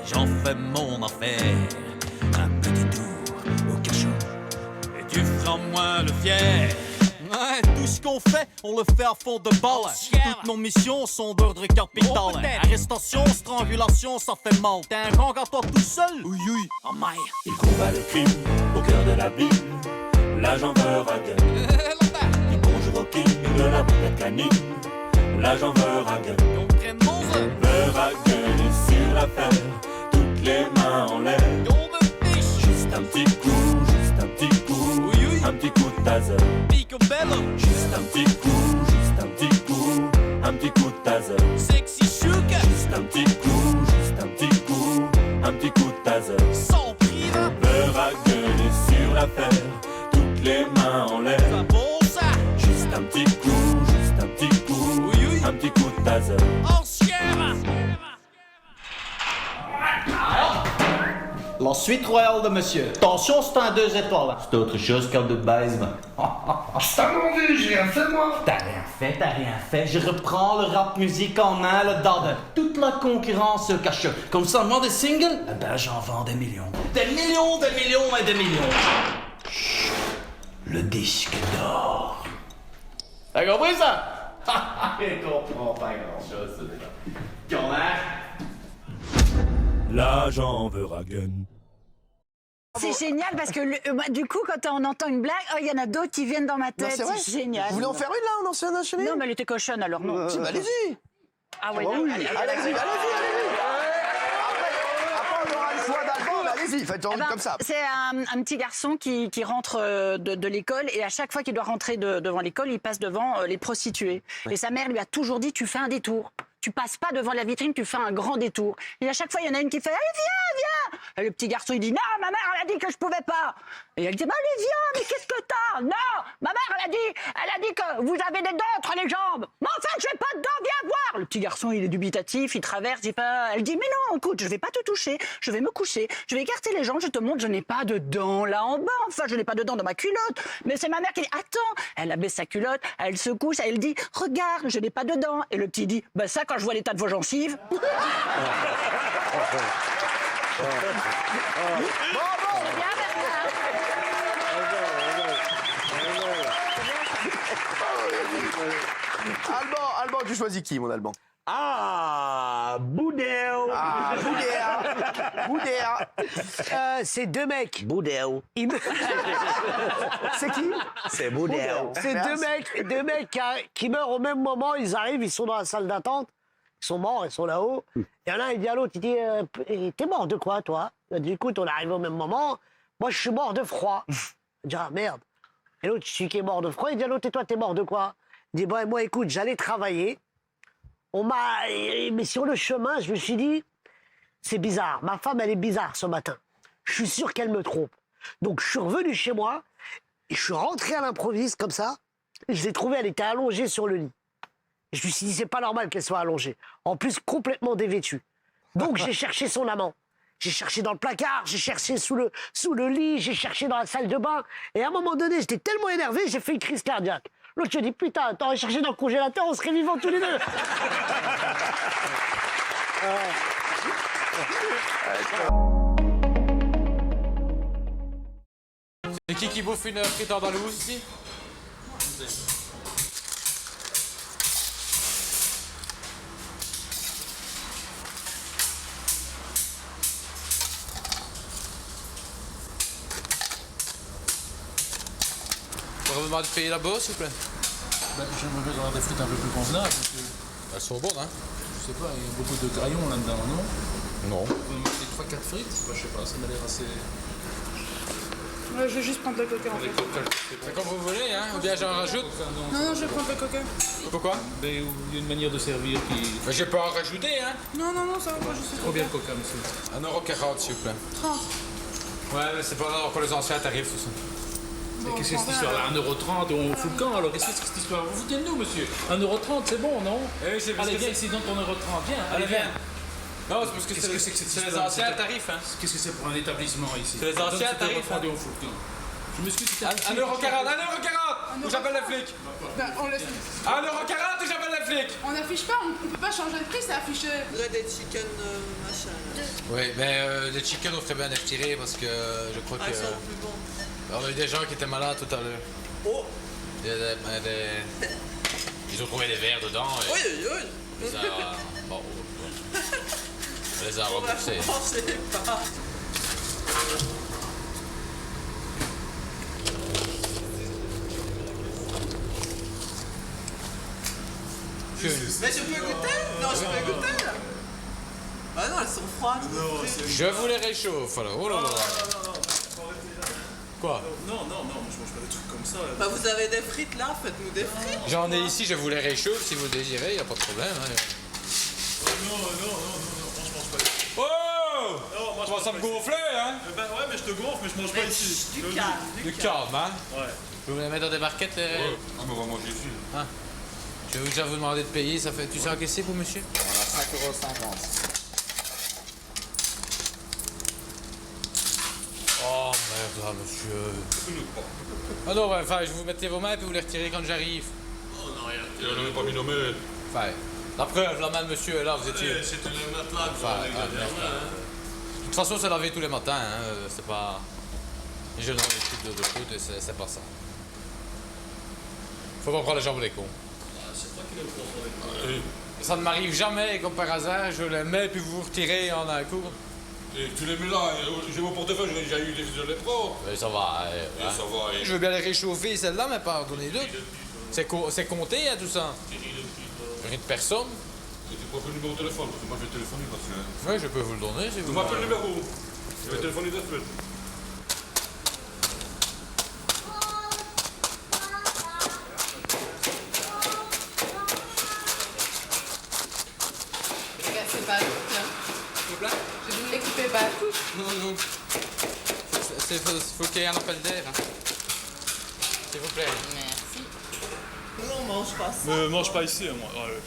j'en fais mon affaire. Un petit tour au cachot, et tu feras moins le fier. Ouais, tout ce qu'on fait, on le fait à fond de balle. Toutes nos missions sont d'ordre capital. Arrestation, strangulation, ça fait mal. T'es un gang à toi tout seul? Oui, oui. Oh my. Il combat le crime au cœur de la ville. L'agent Verhagen. Dis bonjour au king de la boîte canine. L'agent Verhagen. Verhagen est sur l'affaire. Toutes les mains en l'air. Juste un petit coup, juste un petit coup. Un petit coup de taser. Juste un petit coup, juste un petit coup. Un petit coup de taser. Sexy sugar. Juste un petit coup, juste un petit coup. Un petit coup de taser. Sans prive. Verhagen est sur l'affaire. Toutes les mains en l'air. Juste un petit coup, juste un petit coup. Un petit coup de taser. La suite royale de monsieur. Attention, c'est un 2 étoiles. C'est autre chose qu'un de baise. C'est un mon Dieu, j'ai rien fait moi. T'as rien fait. Je reprends le rap musique en main, le dada. Toute la concurrence se cache. Comme ça, moi, des singles, eh ben, j'en vends des millions. Des millions et des millions. Chut. Le disque d'or. T'as compris ça? Il comprend pas grand-chose, ce déjà. L'agent Verhagen. C'est génial parce que du coup, quand on entend une blague, il y en a d'autres qui viennent dans ma tête. C'est génial. Vous voulez en faire une là, on en fait un enchaîné? Non, mais elle était cochonne alors non. Allez-y. Ah ouais, allez-y. Après, on aura le choix d'album, allez-y, faites comme ça. C'est un petit garçon qui rentre de l'école et à chaque fois qu'il doit rentrer devant l'école, il passe devant les prostituées. Et sa mère lui a toujours dit, tu fais un détour. Tu passes pas devant la vitrine, tu fais un grand détour. Et à chaque fois, il y en a une qui fait « Allez, viens !» Et le petit garçon, il dit « Non, ma mère, elle a dit que je pouvais pas !» Et elle dit « Allez, viens, mais qu'est-ce que t'as ?»« Non, ma mère, elle a dit que vous avez des dents entre les jambes !»« Mais en fait, j'ai pas de dents, viens voir !» Le petit garçon, il est dubitatif, il traverse, elle dit « Mais non, écoute, je vais pas te toucher, je vais me coucher, je vais écarter les jambes, je te montre, je n'ai pas de dents là en bas, enfin, je n'ai pas de dents dans ma culotte. » Mais c'est ma mère qui dit « Attends !» Elle abaisse sa culotte, elle se couche, elle dit « Regarde, je n'ai pas de dents. » Et le petit dit « Bah ça, quand je vois l'état de vos gencives. » Alban, tu choisis qui, mon Alban? Ah, Boudéo. C'est deux mecs. Boudéo. C'est qui? C'est Boudéo. C'est deux mecs qui meurent au même moment. Ils arrivent, ils sont dans la salle d'attente. Ils sont morts, ils sont là-haut. Et l'un, il dit à l'autre, il dit « T'es mort de quoi, toi ?» Il dit « Écoute, on arrive au même moment. Moi, je suis mort de froid. » Il dit « Ah, merde. » Et l'autre, celui qui est mort de froid, il dit à l'autre « Et toi, t'es mort de quoi ?» Il dit « Moi, écoute, j'allais travailler. Mais sur le chemin, je me suis dit, c'est bizarre. Ma femme, elle est bizarre ce matin. Je suis sûr qu'elle me trompe. Donc, je suis revenu chez moi, et je suis rentré à l'improviste comme ça, et je l'ai trouvée, elle était allongée sur le lit. Et je me suis dit, c'est pas normal qu'elle soit allongée. En plus, complètement dévêtue. Donc, j'ai cherché son amant. J'ai cherché dans le placard, j'ai cherché sous le lit, j'ai cherché dans la salle de bain. Et à un moment donné, j'étais tellement énervé, j'ai fait une crise cardiaque. L'autre, je dis, putain, t'aurais cherché dans le congélateur, on serait vivants tous les deux. C'est qui bouffe une frite andalouse ici? On va vous demander de payer là-bas, s'il vous plaît. J'aimerais avoir des frites un peu plus convenables. Elles sont bonnes, hein? Je sais pas, il y a beaucoup de graillons là-dedans, non? Non. Vous mettez 3-4 frites? Bah, je sais pas, ça m'a l'air assez... Ouais, je vais juste prendre le coca en fait. C'est comme vous voulez, hein? Ou bien j'en rajoute? Non, je vais prendre le coca. Pourquoi? Ben, il y a une manière de servir qui... Mais j'ai pas à rajouter, hein? Non, ça va pas, je sais. Combien de coca, monsieur? 1,40 €, s'il vous plaît. 30. Ouais, mais c'est pas pour les anciens tarifs, tout ça. Mais qu'est-ce que c'est cette histoire-là? 1,30 € et on fout le camp, alors qu'est-ce que c'est cette histoire? Vous foutez de nous, monsieur? 1,30 €, c'est bon, non? Oui, c'est parce Allez, que viens ici, donne ton 1,30 €, viens. Allez, viens. Non, c'est parce que c'est les anciens tarifs, hein. Qu'est-ce que c'est pour un établissement ici? C'est les anciens tarifs, hein. Et on fout le camp. Je m'excuse, c'était 1,40 €, 1,40 €, ou j'appelle les flics. Ben, on laisse. 1,40 € ou j'appelle les flics. On n'affiche pas, on peut pas changer de prix, c'est affiché. Des chicken machin. Oui, mais les chicken, on ferait bien les retirer parce que je crois que. Ils sont plus bons. On a eu des gens qui étaient malades tout à l'heure. Oh! Ils ont trouvé des verres dedans. Et Oui, oui, oui. Bon, on les a remboursés. Pensez pas. Mais je peux goûter? Non, je peux goûter là. Ah non, elles sont froides. Je vous les réchauffe alors. Oh là là. Quoi? Non, je mange pas des trucs comme ça. Bah vous avez des frites là, faites-nous des frites. J'en ai ici, je vous les réchauffe si vous le désirez, y a pas de problème. Hein. Non, moi je mange pas des frites. Oh! Non, moi je commence à me gonfler, hein? Ben ouais, mais je te gonfle, mais je mange pas ici. Du calme, hein? Ouais. Vous me les mettre dans des barquettes? Ah, mais on va manger ici. Hein? Je vais déjà vous demander de payer, ça fait. Tu sais encaisser pour monsieur? Voilà, 5,50 €. Oh merde, là, monsieur. Ah non, ouais, enfin, je vous mettez vos mains et puis vous les retirez quand j'arrive. Oh non, rien. On n'avait pas mis nos mains. Enfin, la preuve, la main de monsieur est là, vous étiez. C'était le matelas que Enfin, vous avez de toute façon, c'est lavé tous les matins, hein. C'est pas. Je donne des trucs de foot et c'est pas ça. Faut pas prendre les gens pour des cons. C'est toi qui le prends. Ça ne m'arrive jamais, comme par hasard, je les mets puis vous retirez en un coup. Et tu les mets là, j'ai mon portefeuille, j'ai déjà eu des les prendre. Ça va, ça va. Je veux bien les réchauffer, celle-là, mais pas en donner d'autres. C'est compté, hein, tout ça. Rien de personne. Et tu peux appeler le numéro de téléphone, parce que moi je vais téléphoner parce que. Oui, je peux vous le donner si vous Tu m'appelles le numéro. Je vais téléphoner de suite. C'est pas à tout, hein. S'il vous plaît? Je dis n'équipez pas à tout. Non. Faut qu'il y ait un appel d'air. Hein. S'il vous plaît. Merci. Nous on mange pas ça. Mais mange pas ici, moi. Ouais.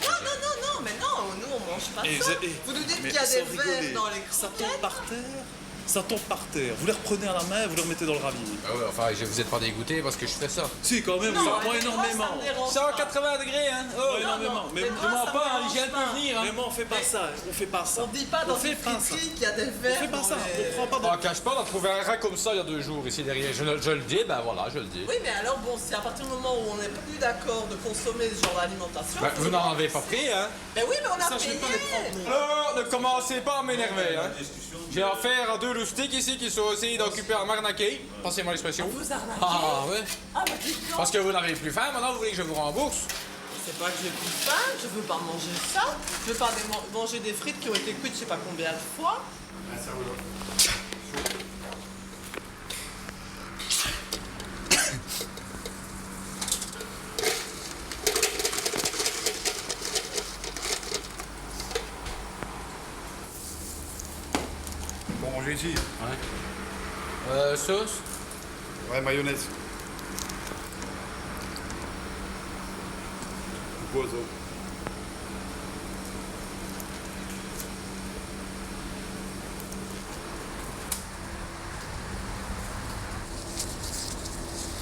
Non, mais non, nous on mange pas ça. Vous nous dites qu'il y a des verres dans les Ça tombe par terre. Ça tombe par terre. Vous les reprenez à la main et vous les remettez dans le ravier. Ah ouais, enfin, vous êtes pas dégoûté parce que je fais ça. Si, quand même, Non, ça mais prend énormément. 180 degrés, hein. Oh, Ouais, énormément. Mais moi pas, l'hygiène peut venir. Hein. Mais moi, on fait pas ça. On fait pas ça. On dit pas dans une friterie qu'il y a des verres. On fait pas dans ça. les- On prend pas On cache pas, on a trouvé un rat comme ça il y a 2 jours ici derrière. Je le dis, ben voilà, je le dis. Oui, mais alors bon, c'est à partir du moment où on n'est plus d'accord de consommer ce genre d'alimentation. Ben, vous n'en avez pas pris, hein. Mais oui, mais on a Ça, je vais payé. pas les prendre. Alors, ne commencez pas à m'énerver, hein. J'ai affaire à 2 loustiques ici qui sont essayés d'occuper un marnaquet. Passez-moi l'expression. Vous arnaquez. Ah, ouais. Ah, bah dis donc. Parce que vous n'avez plus faim, maintenant vous voulez que je vous rembourse. C'est pas que j'ai plus faim, je veux pas manger ça. Je veux pas manger des frites qui ont été cuites je sais pas combien de fois. Bon, manger ici. Ouais. Sauce? Ouais, mayonnaise. Quoi ça?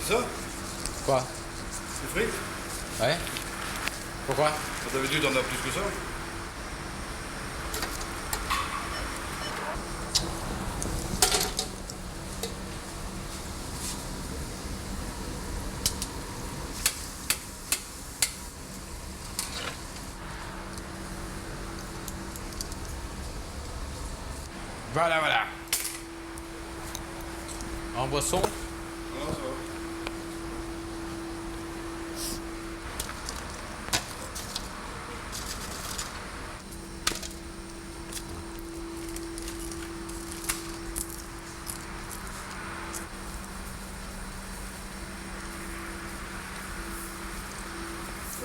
C'est ça? Quoi? C'est frites? Ouais. Pourquoi? T'avais dit d'en avoir plus que ça? Voilà. En boisson? Non, ça va.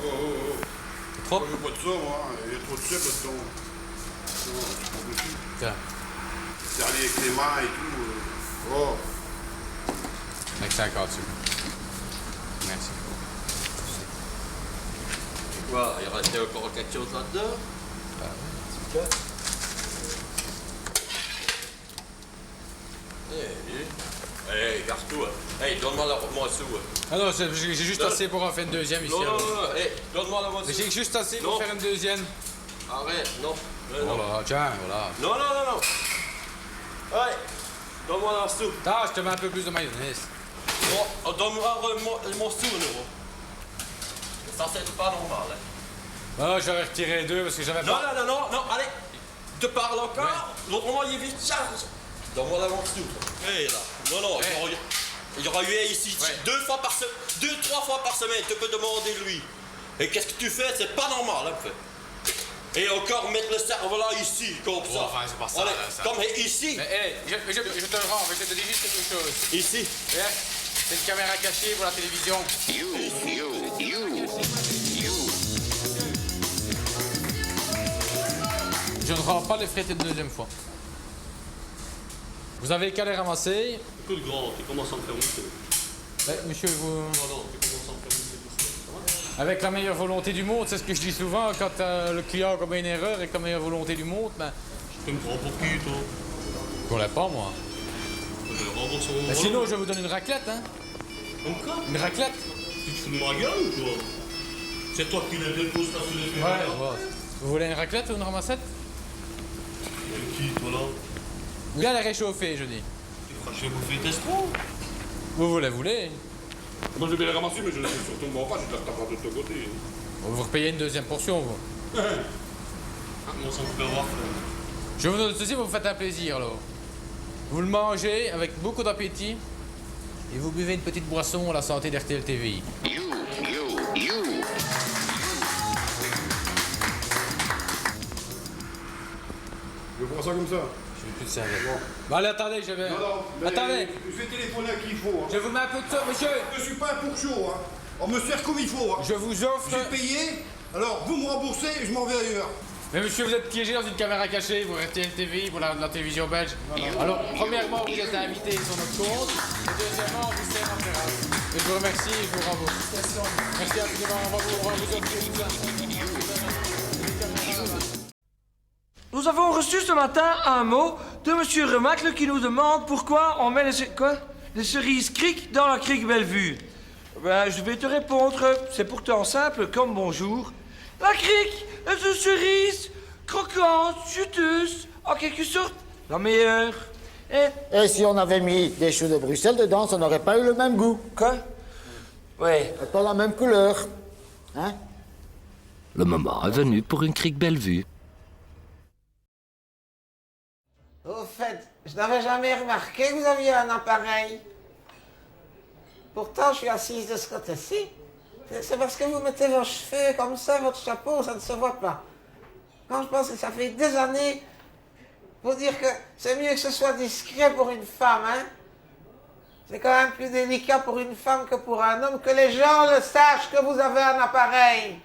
Oh. Trop? Moi, je veux pas de ça, moi. Il y a trop de sucre là-dedans. Non, c'est pas possible. Tiens. C'est allé avec les mains et tout. Oh. Avec 50 dessus. Merci. Quoi? Il restait encore quelque chose là-dedans? Ah ouais. Eh, Hey, garde-toi. Hey, donne-moi la moitié. Ah non, j'ai juste assez pour en faire une deuxième ici. Non, non, non, hey, donne-moi la moitié. J'ai juste assez pour faire une deuxième. Arrête, non. Voilà, tiens, voilà. Non, non, non, non. Hey, donne-moi la soupe. Ah, je te mets un peu plus de mayonnaise. Oh, donne-moi mon soupe, non. Ça, c'est pas normal, hein. Ah, j'aurais retiré 2 parce que j'avais non, pas... Non, non, non, non, allez. Je te parle encore. L'autre moment, il est vite charge. Donne-moi la mon soupe. Hé, là. Non, non, il y aura eu ici 2, 3 fois par semaine. Tu peux demander lui. Et qu'est-ce que tu fais? C'est pas normal, hein, fait. Et encore mettre le cerveau-là ici, comme ça. Enfin, c'est pas ça. Allez, ça. comme ici. Mais hey, je te le rends, mais je te dis juste quelque chose. Ici. C'est une caméra cachée pour la télévision. Je ne rends pas les frites une deuxième fois. Vous avez qu'à les ramasser. Écoute, grand, tu commences à me faire monter. Monsieur, vous... Non, non, tu commences à me faire monter. Avec la meilleure volonté du monde, c'est ce que je dis souvent, quand le client commet une erreur avec la meilleure volonté du monde, ben... Tu me prends pour qui, toi? Je connais pas, moi. Ben, sinon, je vais vous donner une raclette, hein. Encore? Une raclette? Tu te fous de ma gueule ou quoi? C'est toi qui l'as déposé là sur les pieds. Ouais, vous voulez une raclette ou une ramassette? Qui, toi, là? Bien la réchauffer, je dis. Tu feras chauffer tes trop. Vous voulez? Moi, je vais les ramasser, mais je ne sais surtout pas, je te la tape de ton côté. Vous repayez une deuxième portion, vous. Comment ça me fait avoir? Je vous donne ceci, vous vous faites un plaisir, alors. Vous le mangez avec beaucoup d'appétit et vous buvez une petite boisson à la santé d'RTL TVI. Je prends ça comme ça. Je vais plus de serviette. Bon, allez, attendez, je vais... Attendez. Je vais téléphoner à qui il faut. Hein. Je vous mets un peu de ça, monsieur. Je suis pas un pour-chaud. Hein. On me sert comme il faut. Hein. Je vous offre... J'ai payé, alors vous me remboursez et je m'en vais ailleurs. Mais monsieur, vous êtes piégé dans une caméra cachée pour RTL TVI, pour la télévision belge. Alors, premièrement, vous êtes invité sur notre compte. Et deuxièmement, on vous sert en terrasse. Et je vous remercie et je vous rembourse. Merci infiniment, on va vous offrir tout ça. Nous avons reçu ce matin un mot de Monsieur Remacle qui nous demande pourquoi on met les cerises cric dans la crique Bellevue. Ben, je vais te répondre, c'est pourtant simple comme bonjour. La crique est une cerise croquante, juteuse, en quelque sorte la meilleure. Et si on avait mis des choux de Bruxelles dedans, ça n'aurait pas eu le même goût. Quoi? Ouais. Et pas la même couleur. Hein? Le moment est venu pour une crique Bellevue. Au fait, je n'avais jamais remarqué que vous aviez un appareil. Pourtant, je suis assise de ce côté-ci. C'est parce que vous mettez vos cheveux comme ça, votre chapeau, ça ne se voit pas. Quand je pense que ça fait des années, pour dire que c'est mieux que ce soit discret pour une femme, hein. C'est quand même plus délicat pour une femme que pour un homme, que les gens le sachent que vous avez un appareil.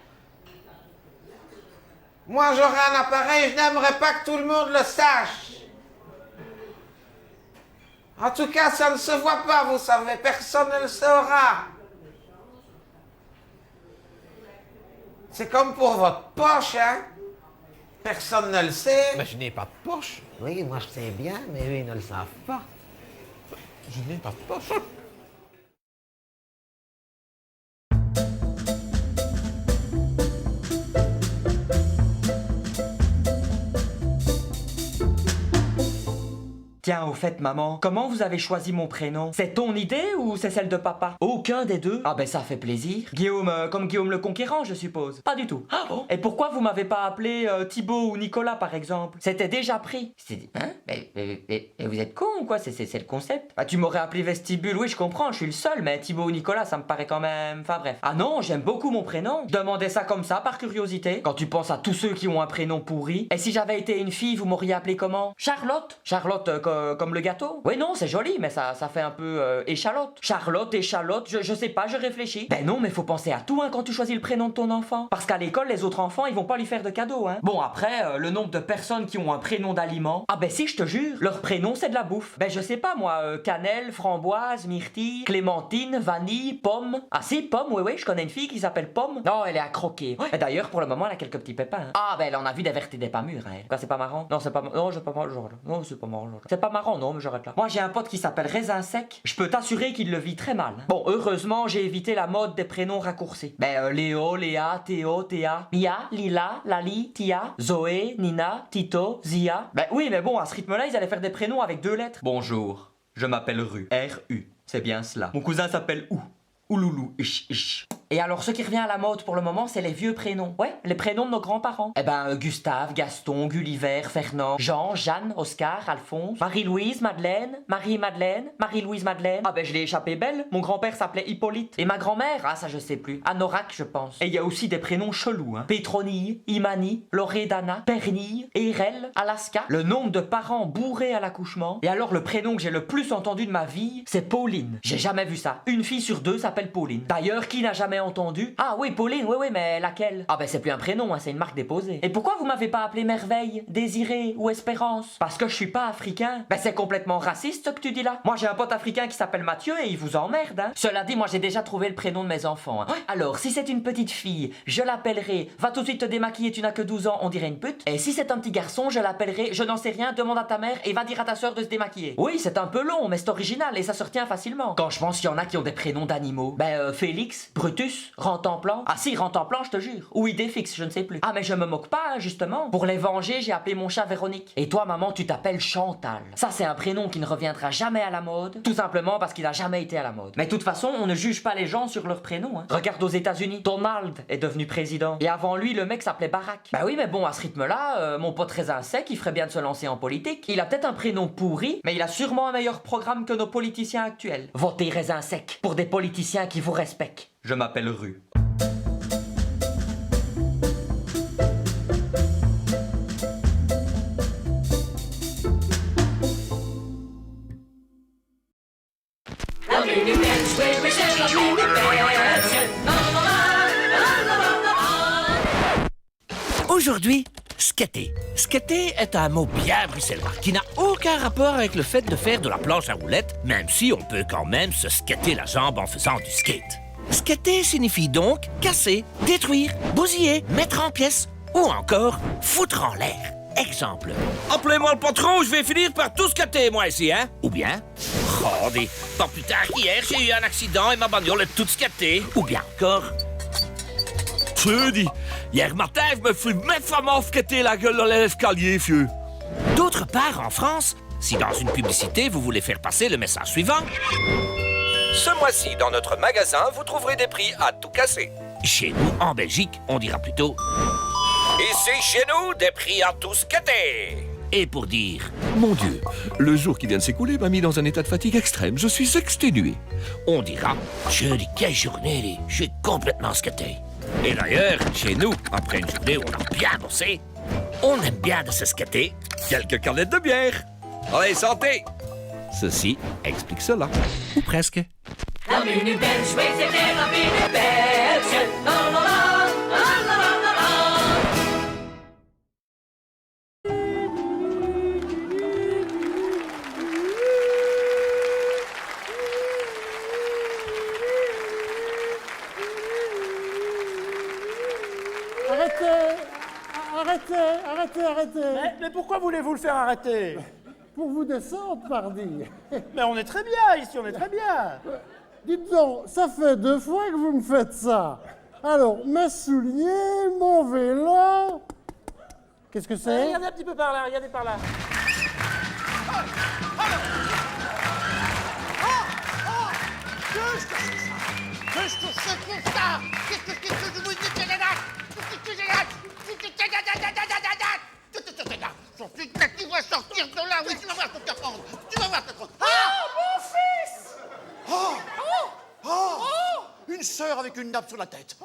Moi, j'aurais un appareil, je n'aimerais pas que tout le monde le sache. En tout cas, ça ne se voit pas, vous savez, personne ne le saura. C'est comme pour votre poche, hein. Personne ne le sait. Mais je n'ai pas de poche. Oui, moi je sais bien, mais eux, ils ne le savent pas. Je n'ai pas de poche. Tiens, au fait, maman, comment vous avez choisi mon prénom? C'est ton idée ou c'est celle de papa? Aucun des deux. Ah ben ça fait plaisir. Guillaume, comme Guillaume le Conquérant, je suppose. Pas du tout. Ah bon? Et pourquoi vous m'avez pas appelé Thibaut ou Nicolas, par exemple? C'était déjà pris. Hein? Mais vous êtes con ou quoi? C'est le concept. Bah tu m'aurais appelé Vestibule, oui je comprends, je suis le seul, mais Thibaut ou Nicolas, ça me paraît quand même... Enfin bref. Ah non, j'aime beaucoup mon prénom. Je demandais ça comme ça, par curiosité. Quand tu penses à tous ceux qui ont un prénom pourri. Et si j'avais été une fille, vous m'auriez appelé comment? Charlotte? Charlotte, comme le gâteau? Oui, non, c'est joli, mais ça fait un peu échalote. Charlotte, échalote, je sais pas, je réfléchis. Ben non, mais faut penser à tout, hein, quand tu choisis le prénom de ton enfant. Parce qu'à l'école, les autres enfants, ils vont pas lui faire de cadeaux, hein. Bon, après, le nombre de personnes qui ont un prénom d'aliment, ah ben si, je te jure, leur prénom, c'est de la bouffe. Ben je sais pas, moi, cannelle, framboise, myrtille, clémentine, vanille, pomme. Ah si, pomme, oui, je connais une fille qui s'appelle Pomme. Non, elle est à croquer. Ouais. Et d'ailleurs, pour le moment, elle a quelques petits pépins. Hein. Ah ben, elle en a vu des vertes et des pas mûres, hein. Quoi, c'est pas marrant? Non, c'est pas... Non, j'ai pas marrant, genre là. Non, c'est pas marrant, genre là. C'est pas pas marrant, non, mais j'arrête là. Moi, j'ai un pote qui s'appelle Raisin Sec. Je peux t'assurer qu'il le vit très mal. Bon, heureusement, j'ai évité la mode des prénoms raccourcis. Léo, Léa, Théo, Théa, Mia, Lila, Lali, Tia, Zoé, Nina, Tito, Zia. Oui, mais bon, à ce rythme-là, ils allaient faire des prénoms avec 2 lettres. Bonjour, je m'appelle Ru. R-U. C'est bien cela. Mon cousin s'appelle Ouloulou, ish. Et alors, ce qui revient à la mode pour le moment, c'est les vieux prénoms. Ouais, les prénoms de nos grands-parents. Gustave, Gaston, Gulliver, Fernand, Jean, Jeanne, Oscar, Alphonse, Marie-Louise, Madeleine, Marie-Madeleine, Marie-Louise Madeleine. Je l'ai échappé belle. Mon grand-père s'appelait Hippolyte. Et ma grand-mère, ça je sais plus. Anorak, je pense. Et il y a aussi des prénoms chelous, hein. Pétronille, Imani, Loredana, Pernille, Erel, Alaska. Le nombre de parents bourrés à l'accouchement. Et alors, le prénom que j'ai le plus entendu de ma vie, c'est Pauline. J'ai jamais vu ça. Une fille sur 2 s'appelle Pauline. D'ailleurs, qui n'a jamais entendu? Ah oui, Pauline, oui, mais laquelle? C'est plus un prénom, hein, c'est une marque déposée. Et pourquoi vous m'avez pas appelé Merveille, Désiré ou Espérance? Parce que je suis pas africain. C'est complètement raciste ce que tu dis là. Moi j'ai un pote africain qui s'appelle Mathieu et il vous emmerde, hein. Cela dit, moi j'ai déjà trouvé le prénom de mes enfants, hein. Alors, si c'est une petite fille, je l'appellerai va tout de suite te démaquiller, tu n'as que 12 ans, on dirait une pute. Et si c'est un petit garçon, je l'appellerai je n'en sais rien, demande à ta mère et va dire à ta soeur de se démaquiller. Oui, c'est un peu long, mais c'est original et ça se retient facilement. Quand je pense qu'il y en a qui ont des prénoms d'animaux. Félix, Brutus, Rentemplant. Ah si, Rentemplant, je te jure. Ou Idéfix, je ne sais plus. Ah mais je me moque pas, hein, justement. Pour les venger, j'ai appelé mon chat Véronique. Et toi, maman, tu t'appelles Chantal. Ça, c'est un prénom qui ne reviendra jamais à la mode. Tout simplement parce qu'il a jamais été à la mode. Mais de toute façon, on ne juge pas les gens sur leur prénom, hein. Regarde aux États-Unis, Donald est devenu président. Et avant lui, le mec s'appelait Barack. Oui, mais bon, à ce rythme-là, mon pote Raisin Sec, il ferait bien de se lancer en politique. Il a peut-être un prénom pourri, mais il a sûrement un meilleur programme que nos politiciens actuels. Votez Raisin Sec pour des politiciens qui vous respectent. Je m'appelle Ru. Aujourd'hui, skater. Skater est un mot bien bruxellois qui n'a aucun rapport avec le fait de faire de la planche à roulettes, même si on peut quand même se skater la jambe en faisant du skate. Skater signifie donc casser, détruire, bousiller, mettre en pièces ou encore foutre en l'air. Exemple. Appelez-moi le patron, je vais finir par tout skater moi ici, hein? Ou bien, pas plus tard qu'hier, j'ai eu un accident et ma bagnole est toute skatée. Ou bien encore, je dis, hier matin, je me suis méchamment skaté la gueule dans l'escalier, vieux. D'autre part, en France, si dans une publicité, vous voulez faire passer le message suivant. Ce mois-ci, dans notre magasin, vous trouverez des prix à tout casser. Chez nous, en Belgique, on dira plutôt... Ici, chez nous, des prix à tout skater. Et pour dire... Mon Dieu, le jour qui vient de s'écouler m'a mis dans un état de fatigue extrême. Je suis exténué. On dira... Je dis, quelle journée, je suis complètement skaté. Et d'ailleurs, chez nous, après une journée où on a bien bossé, on aime bien de se skater. Quelques canettes de bière. Allez, santé. Ceci explique cela. Ou presque. La mini bench, oui, c'était la mini bench. La la la, la la la la la. Arrêtez. Mais pourquoi voulez-vous le faire arrêter? Pour vous descendre, pardi. Mais on est très bien ici, on est très bien. Dites donc, ça fait 2 fois que vous me faites ça. Alors, mes souliers, mon vélo... Qu'est-ce que c'est? Regardez un petit peu par là, regardez par là. Qu'est-ce que c'est ça? Qu'est-ce que c'est que ça? Qu'est-ce que je vous dis? Tu vas sortir de là, oui, tu vas voir ton apprendre. Tu vas voir ton apprendre. Ah, mon fils! Une sœur avec une nappe sur la tête.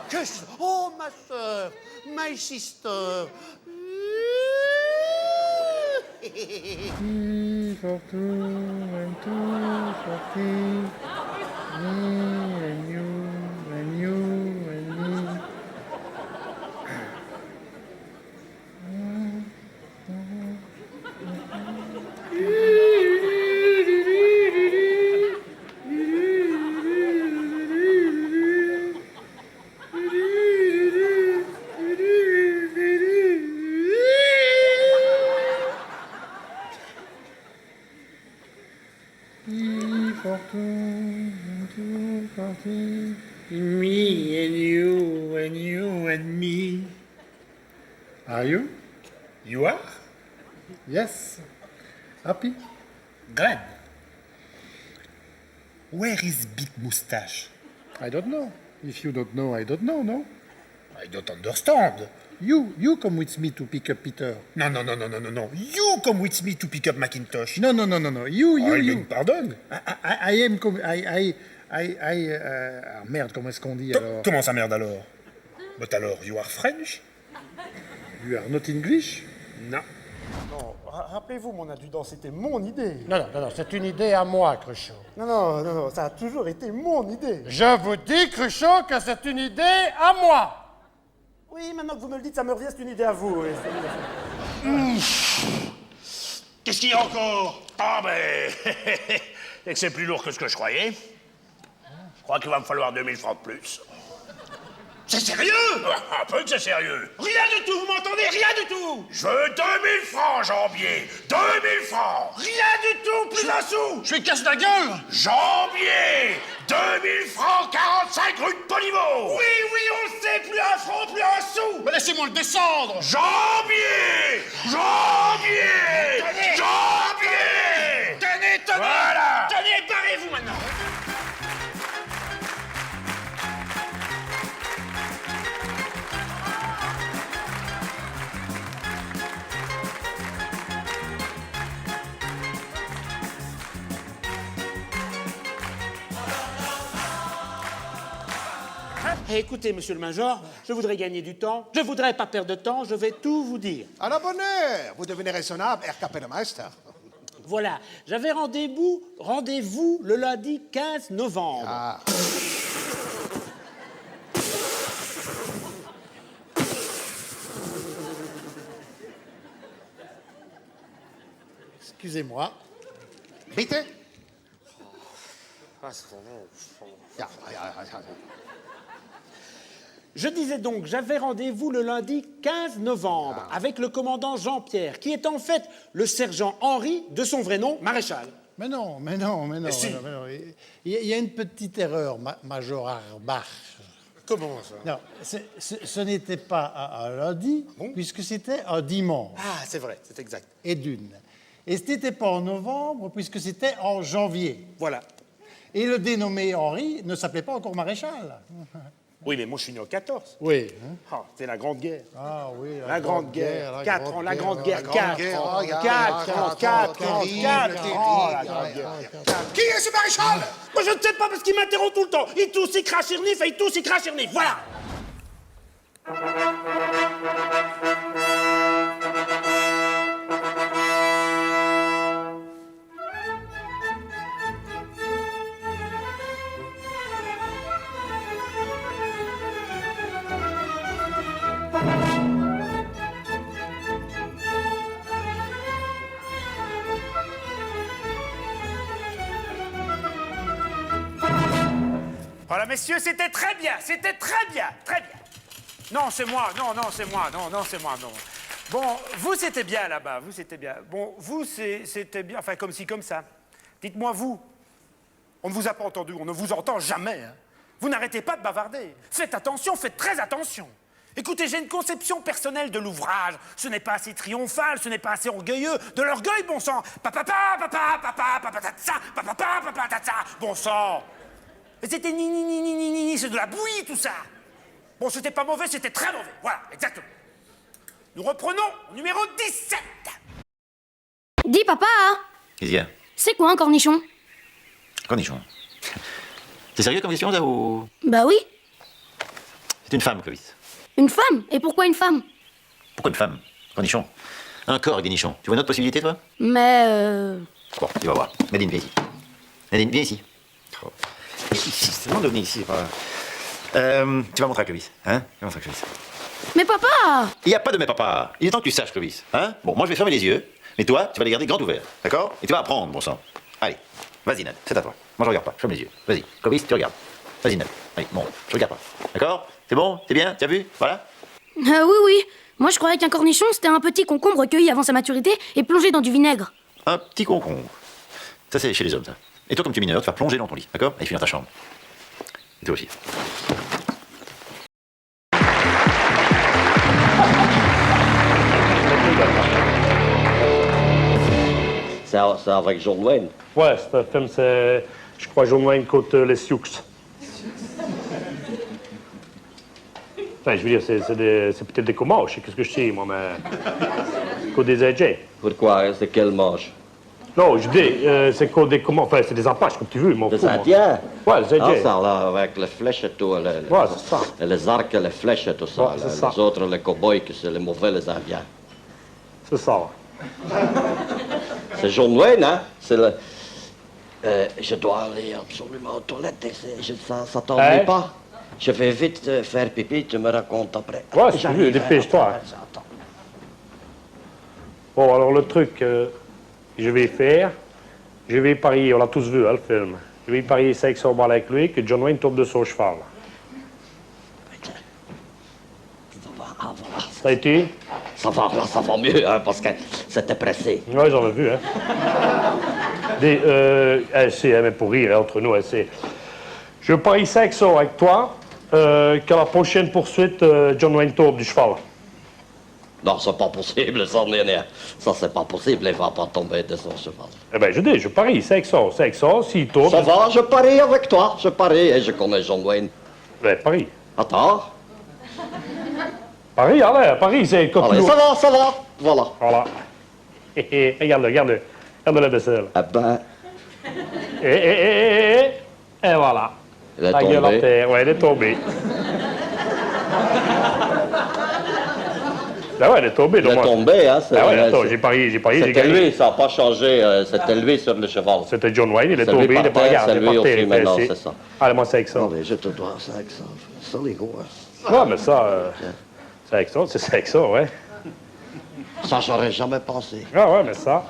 Qu'est-ce que... Oh, ma sœur, my sister. party. Me and you and you and me. Are you? You are? Yes. Happy? Glad. Where is Big Moustache? I don't know. If you don't know, I don't know, no? I don't understand. You come with me to pick up Peter. No. You come with me to pick up Macintosh. No. You. Pardon? I am come... merde, comment est-ce qu'on dit alors? Comment ça merde alors? But alors, you are French? You are not English? Non. Non, rappelez-vous, mon adjudant, c'était mon idée. Non, c'est une idée à moi, Cruchot. Non, ça a toujours été mon idée. Je vous dis, Cruchot, que c'est une idée à moi. Oui, maintenant que vous me le dites, ça me revient, c'est une idée à vous. Oui, Qu'est-ce qu'il y a encore? Ah ben, c'est que c'est plus lourd que ce que je croyais. Je crois qu'il va me falloir 2000 francs de plus. C'est sérieux? Un peu que c'est sérieux. Rien du tout, vous m'entendez? Rien du tout. Je veux 2000 francs, Jambier. 2000 francs. Rien du tout, plus un sou. Je lui casse la gueule. Jambier. 2000 francs, 45 rue de Poliveau. Oui, on le sait, plus un franc, plus un sou. Mais laissez-moi le descendre. Jambier. Tenez. Voilà. Tenez, barrez-vous maintenant. Écoutez, monsieur le major, je voudrais gagner du temps, je voudrais pas perdre de temps, je vais tout vous dire. À la bonne heure, vous devenez raisonnable, Herr Kapellmeister. Voilà, j'avais rendez-vous le lundi 15 novembre. Ah. Excusez-moi. Bitte? Je disais donc, j'avais rendez-vous le lundi 15 novembre avec le commandant Jean-Pierre, qui est en fait le sergent Henri, de son vrai nom, maréchal. Mais non. Si. Non. Il y a une petite erreur, Major Arbach. Comment ça? Non, ce n'était pas un lundi, puisque c'était un dimanche. Ah, c'est vrai, c'est exact. Et d'une. Et ce n'était pas en novembre, puisque c'était en janvier. Voilà. Et le dénommé Henri ne s'appelait pas encore maréchal. Oui, mais moi, je suis né en 14. Oui. Ah, c'est la Grande Guerre. Ah oui, la Grande Guerre. 4 ans, la Grande Guerre. 4 ans. Qui est ce maréchal? Moi, je ne sais pas, parce qu'il m'interrompt tout le temps. Il tousse, il crache, il renifle, il tousse, il crache, il renifle. Voilà. Voilà, messieurs, c'était très bien. Non, c'est moi, non, c'est moi. Bon, vous, c'était bien là-bas, Bon, vous, c'était bien, enfin, comme ci, comme ça. Dites-moi, vous, on ne vous a pas entendu, on ne vous entend jamais. Hein. Vous n'arrêtez pas de bavarder. Faites attention, faites très attention. Écoutez, j'ai une conception personnelle de l'ouvrage. Ce n'est pas assez triomphal, ce n'est pas assez orgueilleux. De l'orgueil, bon sang. Papa, bon sang. Mais c'était ni, c'est de la bouillie, tout ça. Bon, c'était pas mauvais, c'était très mauvais. Voilà, exactement. Nous reprenons au numéro 17. Dis, papa. Qu'est-ce qu'il y a? C'est quoi un cornichon? Cornichon. C'est sérieux comme question, ça, ou... Bah oui. C'est une femme, Clovis. Une femme? Et pourquoi une femme? Pourquoi une femme? Cornichon. Un corps, Guinichon. Tu vois une autre possibilité, toi? Mais Bon, tu vas voir. Nadine, viens ici. Nadine, viens ici. Oh. C'est bon de venir ici. Tu vas montrer à Clovis. Hein? Tu vas montrer à Clovis. Mais papa! Il n'y a pas de mais papa. Il est temps que tu saches, Clovis. Hein? Bon, moi, je vais fermer les yeux. Mais toi, tu vas les garder grands ouverts. D'accord? Et tu vas apprendre, bon sang. Allez. Vas-y, Nad. C'est à toi. Moi, je regarde pas. Je ferme les yeux. Vas-y. Clovis, tu regardes. Vas-y, Nad. Allez, bon, je regarde pas. D'accord? C'est bon? C'est bien? Tu as vu? Voilà? Oui. Moi, je croyais qu'un cornichon, c'était un petit concombre cueilli avant sa maturité et plongé dans du vinaigre. Un petit concombre. Ça, c'est chez les hommes, ça. Et toi, comme tu es mineur, tu vas plonger dans ton lit. D'accord? Allez, file dans ta chambre. Toi aussi. C'est avec John Wayne. Ouais, c'est un film, c'est... Je crois John Wayne contre les Sioux. Enfin, je veux dire, c'est peut-être des Comanches, qu'est-ce que je sais, moi, mais... Contre des Indiens. Pourquoi? C'est quel manche? Non, je dis, c'est contre des Comanches, enfin, c'est des Apaches, comme tu veux, mon Des fou, moi. Indiens? Ouais, les Indiens. Ah, ça, là, avec les flèches et tout. Ouais, c'est ça. Les arcs et les flèches et tout ça. Ouais, c'est ça. Les autres, les cow-boys, que c'est les mauvais, les Indiens. C'est ça. C'est John Wayne, hein? C'est le... je dois aller absolument aux toilettes. Ça t'ennuie Hein? pas? Je vais vite faire pipi, tu me racontes après. Ouais, si tu veux, dépêche-toi. Bon, alors le truc que je vais faire, je vais parier, on l'a tous vu, hein, le film. Je vais parier 500 balles avec lui que John Wayne tombe de son cheval. Ça a été? Ça va, là, ça va mieux, hein, parce que c'était pressé. Ouais, j'en ai vu, hein. C'est, mais pour rire, hein, entre nous, c'est... Je parie 500 avec toi qu'à la prochaine poursuite, John Wayne tombe du cheval. Non, c'est pas possible, ça n'est rien. Ça, c'est pas possible, il va pas tomber de son cheval. Eh ben, je dis, je parie 500, s'il tombe... Ça va, je parie avec toi, je parie, et je connais John Wayne. Ben, parie. Attends. Paris, allez, Paris, c'est comme Allez, ça va, voilà. Voilà. Regarde-le, regarde la vaisselle. Eh ben... Et voilà. Elle est La gueule tombée. à terre, ouais, elle est tombée. Ben ouais, elle est tombée. Elle est tombée, hein, c'est... Ben ouais, attends, j'ai parié, j'ai C'était gagné. lui, ça n'a pas changé, c'était lui sur le cheval. C'était John Wayne, il est C'est tombé, lui il est par pas terre, regardé, c'est il est lui par aussi terre, il maintenant, fait c'est ici. ça. Allez, moi, 500. Non, mais je te dois 500. C'est les gros, hein. Ouais, mais ça, 500, c'est 500, ouais. Ça, j'aurais jamais pensé. Ah ouais, mais ça...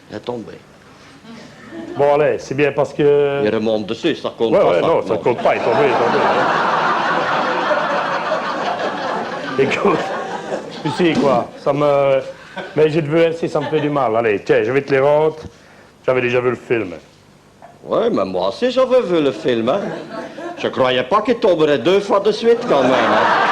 Elle est tombée. Bon, allez, c'est bien parce que... Il remonte dessus, ça compte Ouais, pas. ouais, non, ça compte pas, il est tombé, il est tombé. Écoute, tu sais quoi, ça me... Mais j'ai vu ainsi, ça me fait du mal. Allez, tiens, je vais te les rendre. J'avais déjà vu le film. Ouais, mais moi aussi, j'avais vu le film, hein. Je croyais pas qu'il tomberait 2 fois de suite, quand même, hein.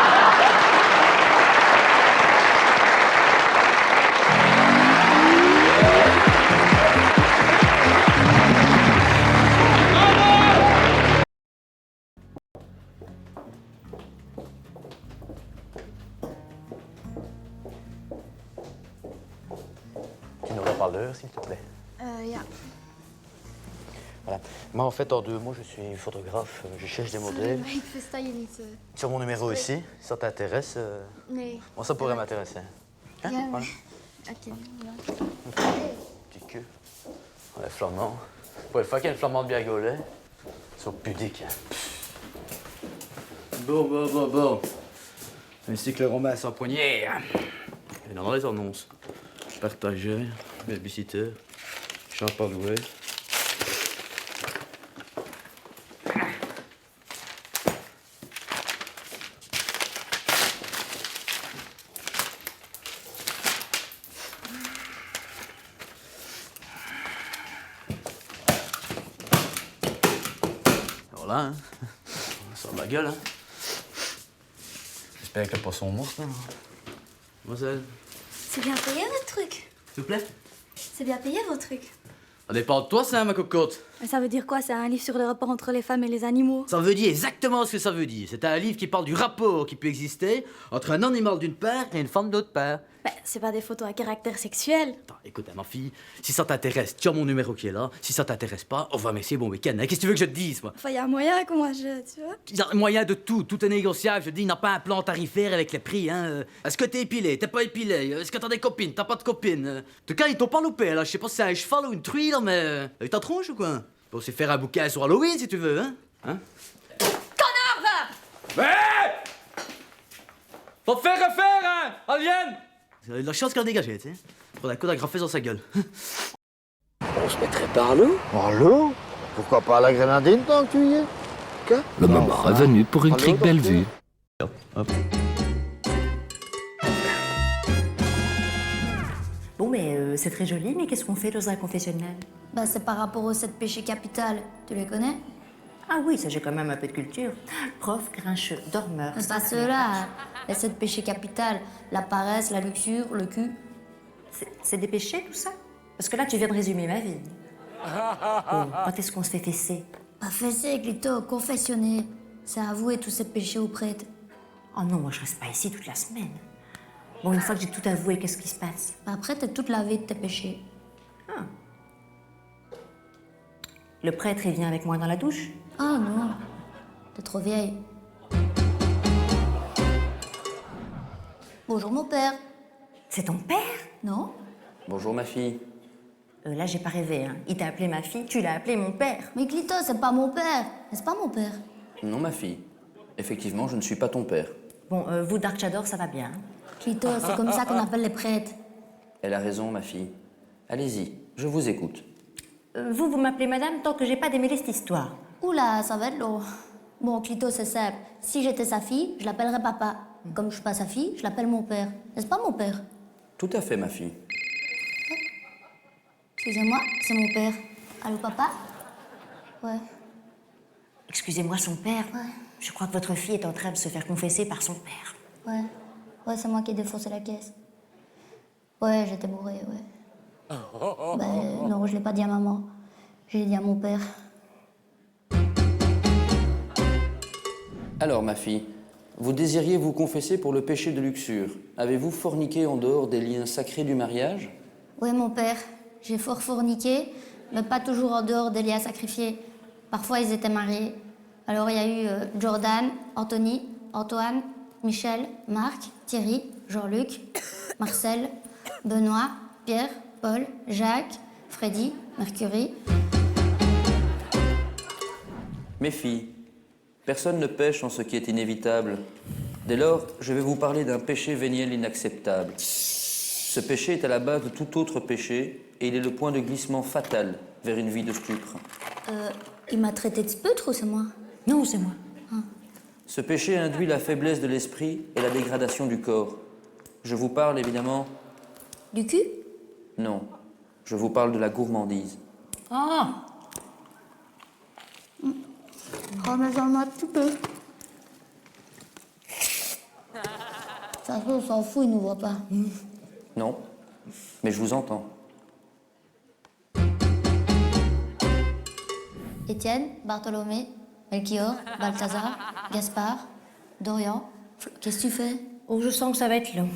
Tu nous reparles d'heure, s'il te plaît. Voilà. Moi, en fait, en 2 mots, je suis photographe. Je cherche des modèles. Sur mon numéro ici, si ça t'intéresse. Moi, ça pourrait m'intéresser. Hein? Voilà. Petit queue. Les flamands. Pour une fois qu'il y a une flamande bien gaulée, ils sont pudiques. Bon. Un cycle romain sans poignée. Et dans les annonces. Partager, babysitter, champ à louer. Voilà, hein. Ça sort de la gueule, hein. J'espère que le poisson mort, hein. Mademoiselle. C'est bien payé votre truc? S'il vous plaît? C'est bien payé vos trucs? Ça dépend de toi, ça, ma cocotte. Mais ça veut dire quoi? C'est un livre sur le rapport entre les femmes et les animaux? Ça veut dire exactement ce que ça veut dire. C'est un livre qui parle du rapport qui peut exister entre un animal d'une part et une femme d'autre part. Ben, c'est pas des photos à caractère sexuel. Attends, écoute, ma fille, si ça t'intéresse, tu as mon numéro qui est là. Si ça t'intéresse pas, on va m'essayer bon week-end. Hein. Qu'est-ce que tu veux que je te dise, moi? Enfin, y a un moyen que moi tu vois? Il y a moyen de tout, tout est négociable. Je te dis, il n'y a pas un plan tarifaire avec les prix. Hein. Est-ce que t'es épilé? T'es pas épilé? Est-ce que t'as des copines? T'as pas de copines? En tout cas, ils t'ont pas loupé, là. Je sais pas si c'est un cheval ou une truie, là, mais... Avec ta tronche ou quoi? On peut aussi faire un bouquin sur Halloween, si tu veux, hein? Connard, va! Ouais! Faut te faire refaire, hein, alien! Vous avez de la chance qu'elle a dégagé, tu sais. Prendre un coup d'agrafesse dans sa gueule. On se mettrait pas à l'eau? À l'eau? Pourquoi pas à la grenadine tant que tu y es? Quoi? Le moment est venu pour une crique belle vue. Bon, mais c'est très joli, mais qu'est-ce qu'on fait dans un confessionnal? Bah, c'est par rapport aux 7 péchés capitales. Tu les connais? Ah oui, ça j'ai quand même un peu de culture. Prof, grincheux, dormeur. C'est pas ceux-là. Les 7 péchés capitales. La paresse, la luxure, le cul. C'est des péchés, tout ça? Parce que là, tu viens de résumer ma vie. Oh, quand est-ce qu'on se fait fesser? Pas fesser, Clito, confessionner. C'est avouer tous ces péchés aux prêtres. Oh non, moi je reste pas ici toute la semaine. Bon, une fois que j'ai tout avoué, qu'est-ce qui se passe? Après, t'es toute lavée de tes péchés. Ah. Le prêtre, il vient avec moi dans la douche? Ah non, t'es trop vieille. Bonjour mon père. C'est ton père? Non? Bonjour ma fille. Là, j'ai pas rêvé, hein. Il t'a appelé ma fille, tu l'as appelé mon père. Mais Clito, c'est pas mon père. N'est-ce pas mon père? Non ma fille. Effectivement, je ne suis pas ton père. Bon, vous, Dark Shadow, ça va bien. Clito, c'est comme ça qu'on appelle les prêtres. Elle a raison ma fille. Allez-y, je vous écoute. Vous m'appelez madame tant que j'ai pas démêlé cette histoire. Oula, ça va être lourd. Bon, Clito, c'est simple. Si j'étais sa fille, je l'appellerais papa. Comme je suis pas sa fille, je l'appelle mon père. N'est-ce pas mon père? Tout à fait ma fille. Excusez-moi, c'est mon père. Allô, papa? Ouais. Excusez-moi, son père. Ouais. Je crois que votre fille est en train de se faire confesser par son père. Ouais. Ouais, c'est moi qui ai défoncé la caisse. Ouais, j'étais bourré, ouais. Ben, non, je l'ai pas dit à maman. Je l'ai dit à mon père. Alors ma fille, vous désiriez vous confesser pour le péché de luxure. Avez-vous forniqué en dehors des liens sacrés du mariage? Ouais, mon père. J'ai fort forniqué, mais pas toujours en dehors des liens sacrifiés. Parfois, ils étaient mariés. Alors, il y a eu Jordan, Anthony, Antoine, Michel, Marc, Thierry, Jean-Luc, Marcel, Benoît, Pierre, Paul, Jacques, Freddy, Mercury. Mes filles, personne ne pêche en ce qui est inévitable. Dès lors, je vais vous parler d'un péché véniel inacceptable. Ce péché est à la base de tout autre péché et il est le point de glissement fatal vers une vie de stupre. Il m'a traité de speutre ou c'est moi? Non, c'est moi. Ce péché induit la faiblesse de l'esprit et la dégradation du corps. Je vous parle évidemment... Du cul? Non, je vous parle de la gourmandise. Ah! Oh, mais j'en ai un petit peu. Ça se fait, on s'en fout, il nous voit pas. Non, mais je vous entends. Étienne, Bartholomé, Melchior, Balthazar, Gaspard, Dorian. Qu'est-ce que tu fais? Oh, je sens que ça va être long.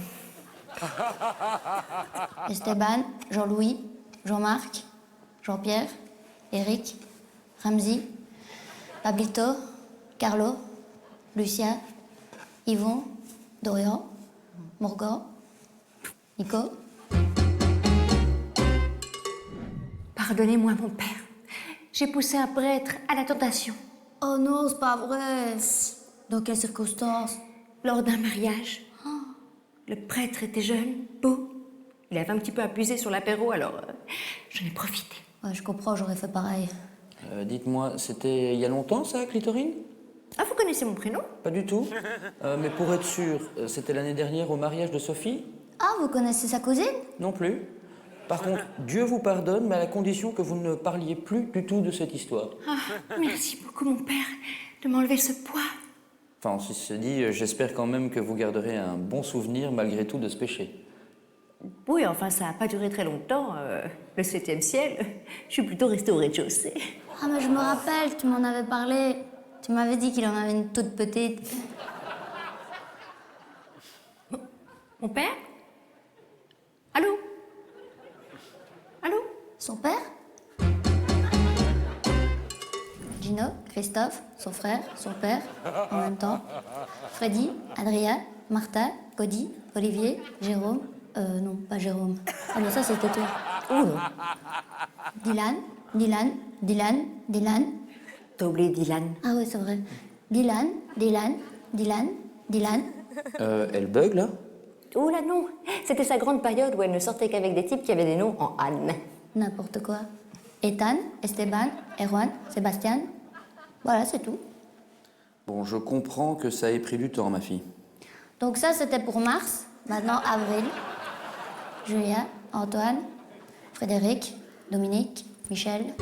Esteban, Jean-Louis, Jean-Marc, Jean-Pierre, Eric, Ramzi, Pablito, Carlo, Lucien, Yvon, Dorian, Morgan, Nico. Pardonnez-moi, mon père. J'ai poussé un prêtre à la tentation. Oh non, c'est pas vrai. Dans quelles circonstances? Lors d'un mariage. Le prêtre était jeune, beau. Il avait un petit peu abusé sur l'apéro, alors j'en ai profité. Ouais, je comprends, j'aurais fait pareil. Dites-moi, c'était il y a longtemps ça, Clitorine? Ah, vous connaissez mon prénom? Pas du tout. Mais pour être sûr, c'était l'année dernière au mariage de Sophie? Ah, vous connaissez sa cousine? Non plus. Par contre, Dieu vous pardonne, mais à la condition que vous ne parliez plus du tout de cette histoire. Ah, merci beaucoup, mon père, de m'enlever ce poids. Enfin, si se dit, j'espère quand même que vous garderez un bon souvenir malgré tout de ce péché. Oui, enfin, ça n'a pas duré très longtemps. Le 7e ciel, je suis plutôt restée au rez-de-chaussée. Ah, mais je me rappelle, tu m'en avais parlé. Tu m'avais dit qu'il en avait une toute petite. Mon père? Allô? Allô? Son père? Gino, Christophe, son frère, son père, en même temps. Freddy, Adrien, Martin, Cody, Olivier, Jérôme. Non, pas Jérôme. Ah, mais ça, c'était toi. Oh non. Dylan. T'as oublié Dylan. Ah ouais, c'est vrai. Dylan. Elle bug, là? Oh là non, c'était sa grande période où elle ne sortait qu'avec des types qui avaient des noms en Anne. N'importe quoi. Ethan, Esteban, Erwan, Sébastien. Voilà, c'est tout. Bon, je comprends que ça ait pris du temps, ma fille. Donc ça, c'était pour mars. Maintenant, avril. Julien, Antoine, Frédéric, Dominique, Michel.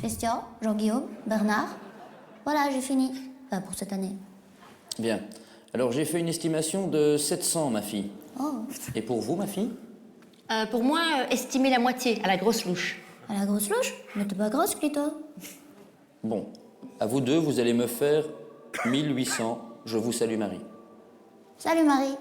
Christian, Jean-Guillaume, Bernard. Voilà, j'ai fini. Enfin, pour cette année. Bien. Alors, j'ai fait une estimation de 700, ma fille. Oh. Et pour vous, ma fille? Pour moi, estimer la moitié, à la grosse louche. À la grosse louche? Mais t'es pas grosse, Clito. Bon. À vous deux, vous allez me faire 1800. Je vous salue, Marie. Salut, Marie.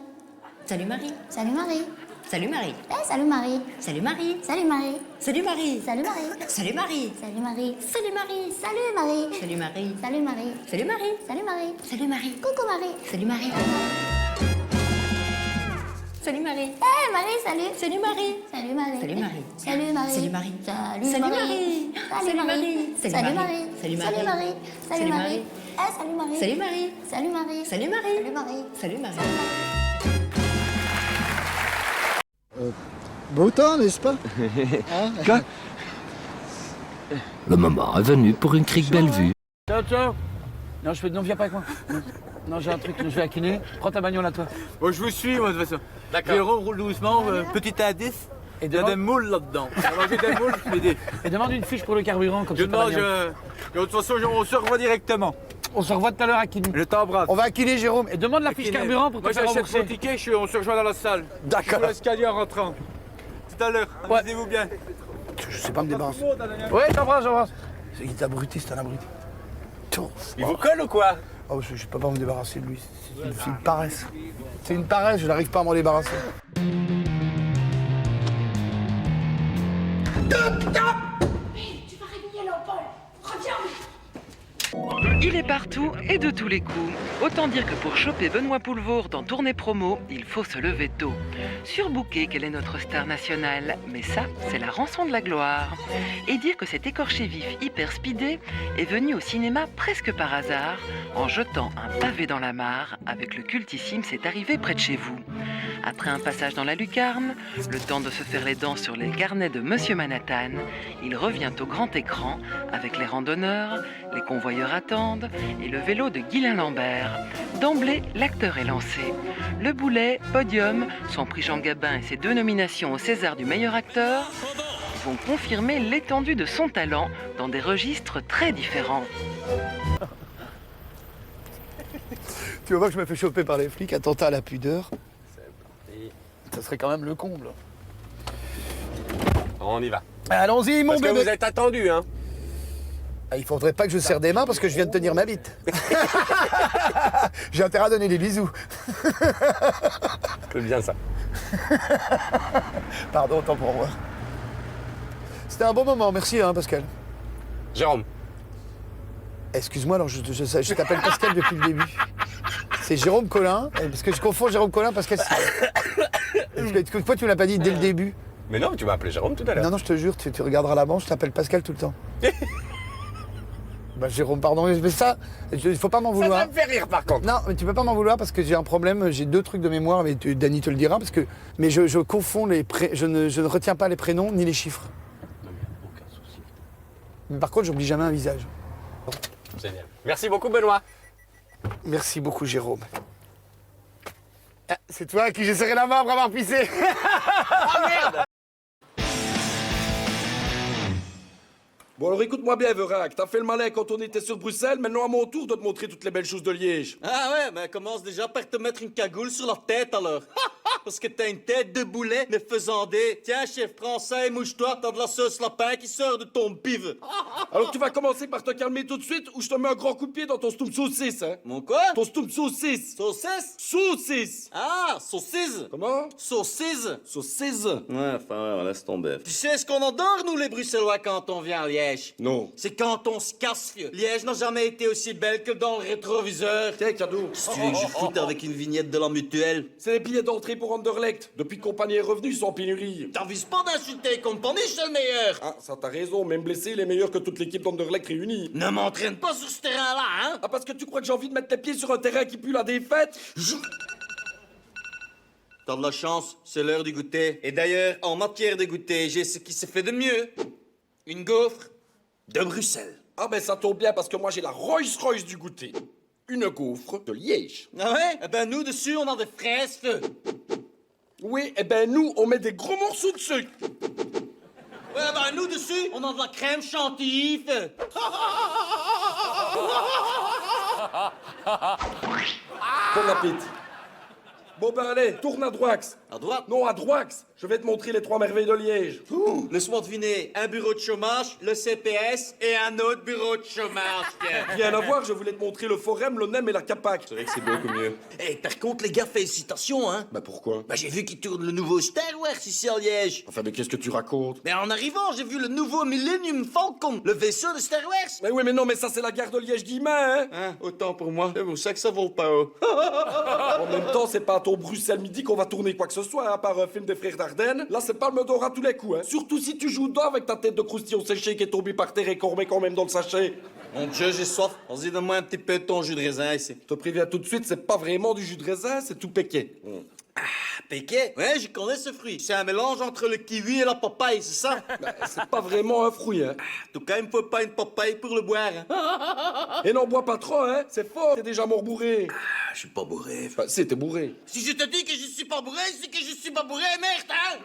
Salut, Marie. Salut, Marie. Salut, Marie. Eh, salut, Marie. Salut, Marie. Salut, Marie. Salut, Marie. Salut, Marie. Salut, Marie. Salut, Marie. Salut, Marie. Salut, Marie. Salut, Marie. Salut, Marie. Salut, Marie. Salut, Marie. Salut, Marie. Coucou, Marie. Salut, Marie. Salut, Marie. Eh, Marie, salut. Salut, Marie. Salut, Marie. Salut, Marie. Salut, Marie. Salut, Marie. Salut, Salut, Marie. Marie. Salut, Marie. Salut, Marie. Salut, Salut, Marie. Marie. Salut, Salut, Marie. Marie. Eh, salut, Marie. Salut, Marie. Salut, Marie. Salut, Marie. Salut, Marie. Salut, Marie. Beau temps, n'est-ce pas? Quoi? Le moment est venu pour une crique belle vue. Ciao, ciao. Non, viens pas avec moi. Non, j'ai un truc, je vais à kiné. Prends ta bagnole à toi. Bon, je vous suis, moi, de toute façon. D'accord. Jérôme, roule doucement. Petit indice, il y a des moules là-dedans. Alors, j'ai des moules, je fais des... Et demande une fiche pour le carburant, comme Je ça. ta demande, bagnole. de toute façon, on se revoit directement. On se revoit tout à l'heure à kiné. Je t'embrasse. On va à kiné, Jérôme. Et demande la fiche carburant pour te faire Moi, j'achète rembourser. mon ticket, on se rejoint dans la salle. D'accord. Je vous laisse caler en rentrant. Tout à l'heure, amusez-vous bien. Je sais pas me débarrasser. Ouais, j'embrasse. C'est qui t'abruti, c'est un abruti. Il vous colle ou quoi? Oh, je peux pas me débarrasser de lui. C'est une paresse. C'est une paresse, je n'arrive pas à m'en débarrasser. Tu vas réveiller Léopold. Reviens. Il est partout et de tous les coups. Autant dire que pour choper Benoît Poulvourde en tournée promo, il faut se lever tôt. Surbooké, quelle est notre star nationale, mais ça, c'est la rançon de la gloire. Et dire que cet écorché vif hyper speedé est venu au cinéma presque par hasard, en jetant un pavé dans la mare avec le cultissime C'est arrivé près de chez vous. Après un passage dans la lucarne, le temps de se faire les dents sur les carnets de Monsieur Manhattan, il revient au grand écran avec les randonneurs, les convoyeurs attendent et le vélo de Guylain Lambert. D'emblée, l'acteur est lancé. Le Boulet, Podium, son prix Jean Gabin et ses 2 nominations au César du meilleur acteur vont confirmer l'étendue de son talent dans des registres très différents. Tu vas voir que je me fais choper par les flics, attentat à la pudeur. Ça serait quand même le comble. On y va. Allons-y, mon Parce bébé. que vous êtes attendu, hein. Ah, il faudrait pas que je serre des mains parce que je viens de tenir ma bite. J'ai intérêt à donner des bisous. C'est bien ça. Pardon, autant pour moi. C'était un bon moment, merci hein, Pascal. Jérôme. Excuse-moi, alors je t'appelle Pascal depuis le début. C'est Jérôme Collin, parce que je confonds Jérôme Collin, Pascal. Pourquoi tu me l'as pas dit dès le début? Mais non, tu m'as appelé Jérôme tout à l'heure. Non, je te jure, tu regarderas la manche, je t'appelle Pascal tout le temps. Bah Jérôme, pardon, mais ça, il faut pas m'en vouloir. Ça me fait rire par contre. Non, mais tu peux pas m'en vouloir parce que j'ai un problème, j'ai 2 trucs de mémoire, mais Dany te le dira, parce que je confonds je ne retiens pas les prénoms ni les chiffres. Non mais aucun souci. Mais par contre, j'oublie jamais un visage. Génial. Merci beaucoup Benoît. Merci beaucoup Jérôme. Ah, c'est toi à qui j'ai serré la main après avoir pissé. Ah merde. Bon alors écoute-moi bien Verac, t'as fait le malin quand on était sur Bruxelles, maintenant à mon tour de te montrer toutes les belles choses de Liège. Ah ouais, mais commence déjà par te mettre une cagoule sur la tête alors. Parce que t'as une tête de boulet, mais faisandée. Tiens, chef français, mouche-toi, t'as de la sauce lapin qui sort de ton pive. Alors tu vas commencer par te calmer tout de suite ou je te mets un grand coup de pied dans ton stump saucisse, hein. Mon quoi? Ton stump saucisse. Saucisse? Saucisse. Ah, saucisse. Comment? Saucisse. Saucisse. Ouais, enfin, ouais, laisse tomber. Tu sais ce qu'on adore, nous, les Bruxellois, quand on vient à Liège? Non. C'est quand on se casse, vieux. Liège n'a jamais été aussi belle que dans le rétroviseur. Tiens, cadeau. Si tu veux que je foute avec une vignette de la mutuelle. C'est les billets d'entrée pour Anderlecht. Depuis que Compagnie est revenue, ils sont en pénurie. T'avises pas d'insulter Compagnie, je suis le meilleur. Ah, ça t'as raison, même blessé, il est meilleur que toute l'équipe d'Anderlecht réunie. Ne m'entraîne pas sur ce terrain-là, hein. Ah, parce que tu crois que j'ai envie de mettre les pieds sur un terrain qui pue la défaite? T'as de la chance, c'est l'heure du goûter. Et d'ailleurs, en matière de goûter, j'ai ce qui se fait de mieux. Une gaufre de Bruxelles. Ah ben ça tombe bien parce que moi j'ai la Rolls-Royce du goûter. Une gaufre de Liège. Ah ouais? Eh ben nous, dessus, on a des fraises, feu. Oui, eh ben nous, on met des gros morceaux de sucre. Ouais, ben nous dessus, on a de la crème chantilly. Bon appétit. Bon ben allez, tourne à droite. À droite? Non, à droite. Je vais te montrer les 3 merveilles de Liège. Laisse-moi deviner, un bureau de chômage, le CPS et un autre bureau de chômage. Rien à voir, je voulais te montrer le Forum, le NEM et la CAPAC. C'est vrai que c'est beaucoup mieux. Eh, par contre, les gars, félicitations, hein. Bah pourquoi? Bah j'ai vu qu'ils tournent le nouveau Star Wars ici à Liège. Enfin, mais qu'est-ce que tu racontes? Mais en arrivant, j'ai vu le nouveau Millennium Falcon, le vaisseau de Star Wars. Mais oui, mais non, mais ça c'est la gare de Liège-Guillemins, hein. Autant pour moi. C'est pour ça que ça vaut pas haut. En même temps, c'est pas à ton Bruxelles midi qu'on va tourner quoi que ce soit, hein, à part un film des frères Dardenne. Là, c'est pas le Meudor à tous les coups, hein. Surtout si tu joues dedans avec ta tête de croustillon séché qui est tombée par terre et qu'on remet quand même dans le sachet. Mon Dieu, j'ai soif. Vas-y, donne-moi un petit peu de ton jus de raisin ici. Je te préviens tout de suite, c'est pas vraiment du jus de raisin, c'est tout péqué. Péquet? Ouais, je connais ce fruit. C'est un mélange entre le kiwi et la papaye, c'est ça? Bah, c'est pas vraiment un fruit, hein. En tout cas, il me faut pas une papaye pour le boire. Hein. Et n'en bois pas trop, hein. C'est fort, t'es déjà mort bourré. Je suis pas bourré. Bah, si, t'es bourré. Si je te dis que je suis pas bourré, c'est que je suis pas bourré, merde, hein?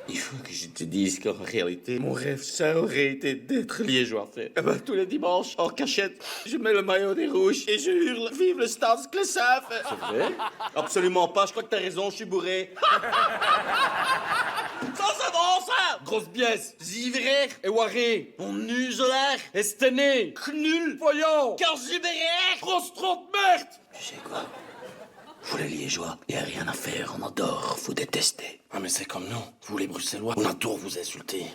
Il faut que je te dise qu'en réalité, mon rêve, ça aurait été d'être liégeois, frère. Eh ben, tous les dimanches, en cachette, je mets le maillot des rouges et je hurle « Vive le Stade Clessaf !» C'est vrai? Absolument pas, je crois que t'as raison, je suis bourré. Ça, c'est bon, ça! Grosse biesse. Zivrer. Ewaré. Mon nusolaire. Estené. Knul. Voyant. Carsubéraire. Grosse trompe merde. Tu sais quoi? Vous les Liégeois, y a rien à faire, on adore vous détester. Ah mais c'est comme nous, vous les Bruxellois, on adore vous insulter.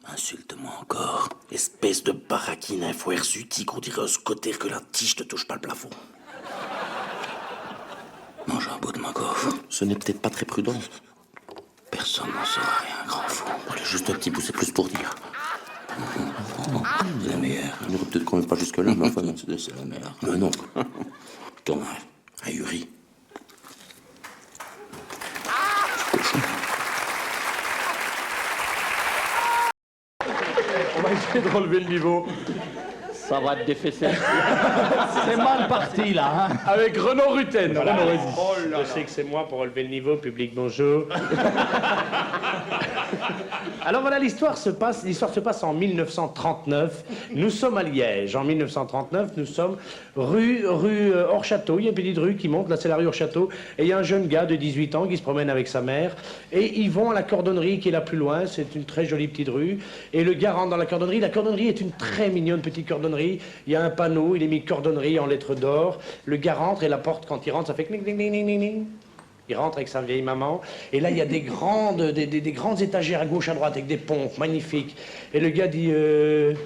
Insulte-moi encore, espèce de baraquine info-hersutique, on dirait un scotter que la tige te touche pas le plafond. Mange un bout de ma gaufre. Ce n'est peut-être pas très prudent. Personne n'en saura rien, grand fou. Allez, juste un petit bout, c'est plus pour dire. C'est la meilleure. On n'aurait peut-être quand même pas jusque-là, mais enfin, non, c'est la meilleure. Mais non. Comme un Uri. On va essayer de relever le niveau. Ça va te défaisser. C'est mal parti là, hein. Avec Renaud Rutten. Voilà. Renaud, vas-y. Oh là je sais que c'est moi pour relever le niveau, public bonjour. Alors voilà, l'histoire se passe en 1939. Nous sommes à Liège. En 1939, nous sommes rue Hors-Château. Il y a une petite rue qui monte, là c'est la rue Hors-Château. Et il y a un jeune gars de 18 ans qui se promène avec sa mère. Et ils vont à la cordonnerie qui est là plus loin. C'est une très jolie petite rue. Et le gars rentre dans la cordonnerie. La cordonnerie est une très mignonne petite cordonnerie. Il y a un panneau, il est mis cordonnerie en lettres d'or. Le gars rentre et la porte, quand il rentre, ça fait cling, cling, cling, cling, cling. Il rentre avec sa vieille maman. Et là, il y a des grandes étagères à gauche, à droite, avec des pompes magnifiques. Et le gars dit, il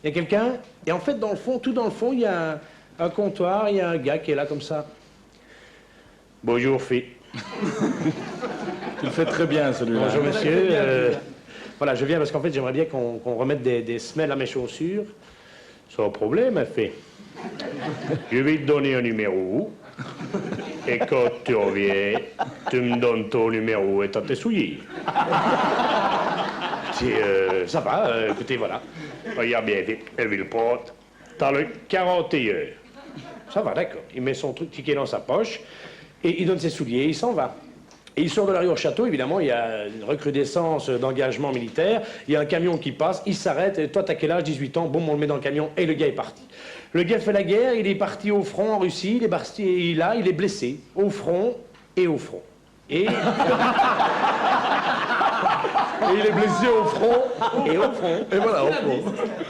y a quelqu'un? Et en fait, dans le fond, tout dans le fond, il y a un comptoir, il y a un gars qui est là comme ça. Bonjour, fille. Tu le fais très bien, celui-là. Bonjour, monsieur. Voilà, je viens parce qu'en fait, j'aimerais bien qu'on remette des semelles à mes chaussures. Sans problème, elle fait. Je vais te donner un numéro. Et quand tu reviens, tu me donnes ton numéro et t'as tes souliers. Ça va, écoutez, voilà. Regarde bien vite, elle le porte. T'as le 41. Ça va, d'accord. Il met son truc ticket dans sa poche et il donne ses souliers, il s'en va. Et il sort de la rue au château, évidemment, il y a une recrudescence d'engagement militaire. Il y a un camion qui passe, il s'arrête. Et toi, t'as quel âge? 18 ans. Bon, on le met dans le camion et le gars est parti. Le gars fait la guerre, il est parti au front en Russie, il est blessé. Au front et au front. Et... Et il est blessé au front. Et au front. Et voilà, au front.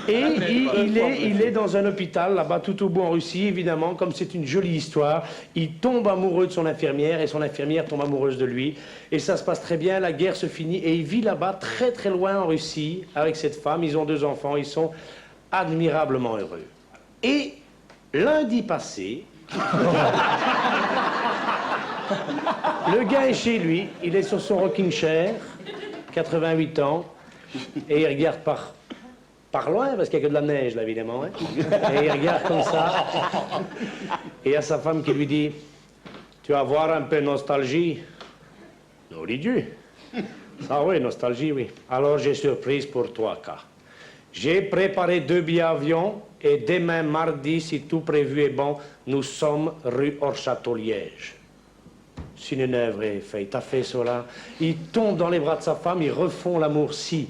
Et il est dans un hôpital, là-bas, tout au bout en Russie, évidemment, comme c'est une jolie histoire. Il tombe amoureux de son infirmière et son infirmière tombe amoureuse de lui. Et ça se passe très bien, la guerre se finit et il vit là-bas, très très loin en Russie, avec cette femme. Ils ont 2 enfants, ils sont admirablement heureux. Et lundi passé, le gars est chez lui, il est sur son rocking chair, 88 ans, et il regarde par loin, parce qu'il n'y a que de la neige, là, évidemment. Hein. Et il regarde comme ça. Et il y a sa femme qui lui dit, tu vas avoir un peu de nostalgie. Non, dit Dieu. Ah oui, nostalgie, oui. Alors j'ai surprise pour toi, K. J'ai préparé 2 billets avion, et demain, mardi, si tout prévu est bon, nous sommes rue Hors-Château, Liège. C'est une œuvre faite à fait cela. Ils tombent dans les bras de sa femme, ils refont l'amour si.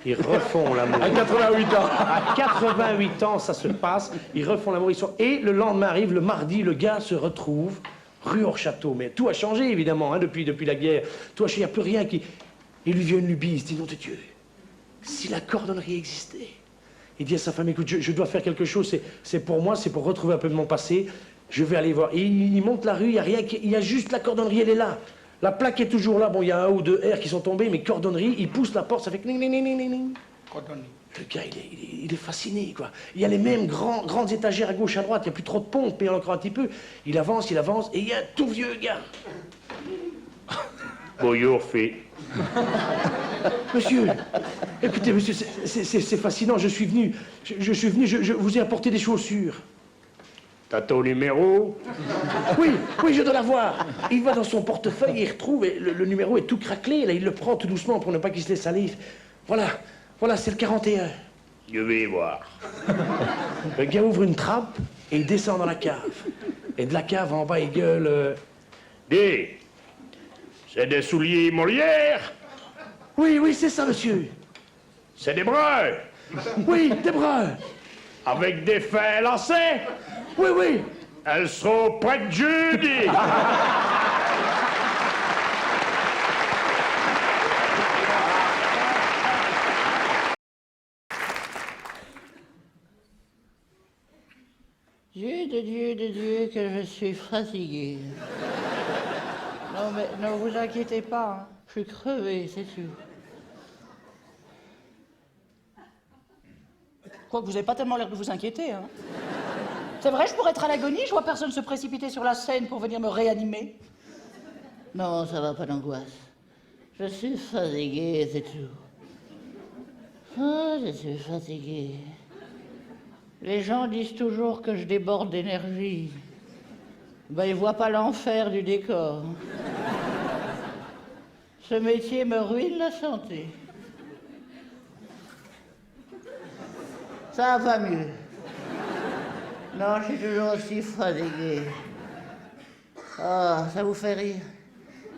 Ils refont l'amour. À 88 ans. À 88 ans, ça se passe. Ils refont l'amour. Et le lendemain arrive, le mardi, le gars se retrouve rue Hors-Château. Mais tout a changé, évidemment, hein, depuis la guerre. Tout a changé, il n'y a plus rien qui... Il lui vient une lubie, il se dit, nom de Dieu, si la cordonnerie existait. Il dit à sa femme, écoute, je dois faire quelque chose, c'est pour moi, c'est pour retrouver un peu de mon passé. Je vais aller voir. Et il monte la rue, il n'y a rien, il y a juste la cordonnerie, elle est là. La plaque est toujours là. Bon, il y a un ou deux R qui sont tombés, mais cordonnerie, il pousse la porte, ça fait ning, ning, ning, ning, ning. Cordonnerie. Le gars, il est fasciné, quoi. Il y a les mêmes grandes étagères à gauche, à droite, il n'y a plus trop de pompes, mais encore un petit peu. Il avance, et il y a un tout vieux gars. Bonjour, fille. Monsieur, écoutez, monsieur, c'est fascinant, je suis venu, je vous ai apporté des chaussures. T'as ton numéro? Oui, je dois l'avoir. Il va dans son portefeuille et il retrouve, et le numéro est tout craquelé, là, il le prend tout doucement pour ne pas qu'il se laisse aller. Voilà, c'est le 41. Je vais voir. Le gars ouvre une trappe et il descend dans la cave. Et de la cave en bas, il gueule... Dis, c'est des souliers Molière? Oui, c'est ça, monsieur. C'est des bruns? Oui, des bruns. Avec des fins lacés? Oui. Elles seront prêtes jeudi. Dieu de Dieu, que je suis fatigué. Non, mais ne vous inquiétez pas, hein. Je suis crevé, c'est sûr. Quoique vous n'avez pas tellement l'air de vous inquiéter, hein. C'est vrai, je pourrais être à l'agonie, je vois personne se précipiter sur la scène pour venir me réanimer. Non, ça va, pas d'angoisse. Je suis fatigué, c'est tout. Ah, je suis fatigué. Les gens disent toujours que je déborde d'énergie. Ben, ils voient pas l'enfer du décor. Ce métier me ruine la santé. Ça va mieux. Non, je suis toujours aussi fatigué. Ah, ça vous fait rire.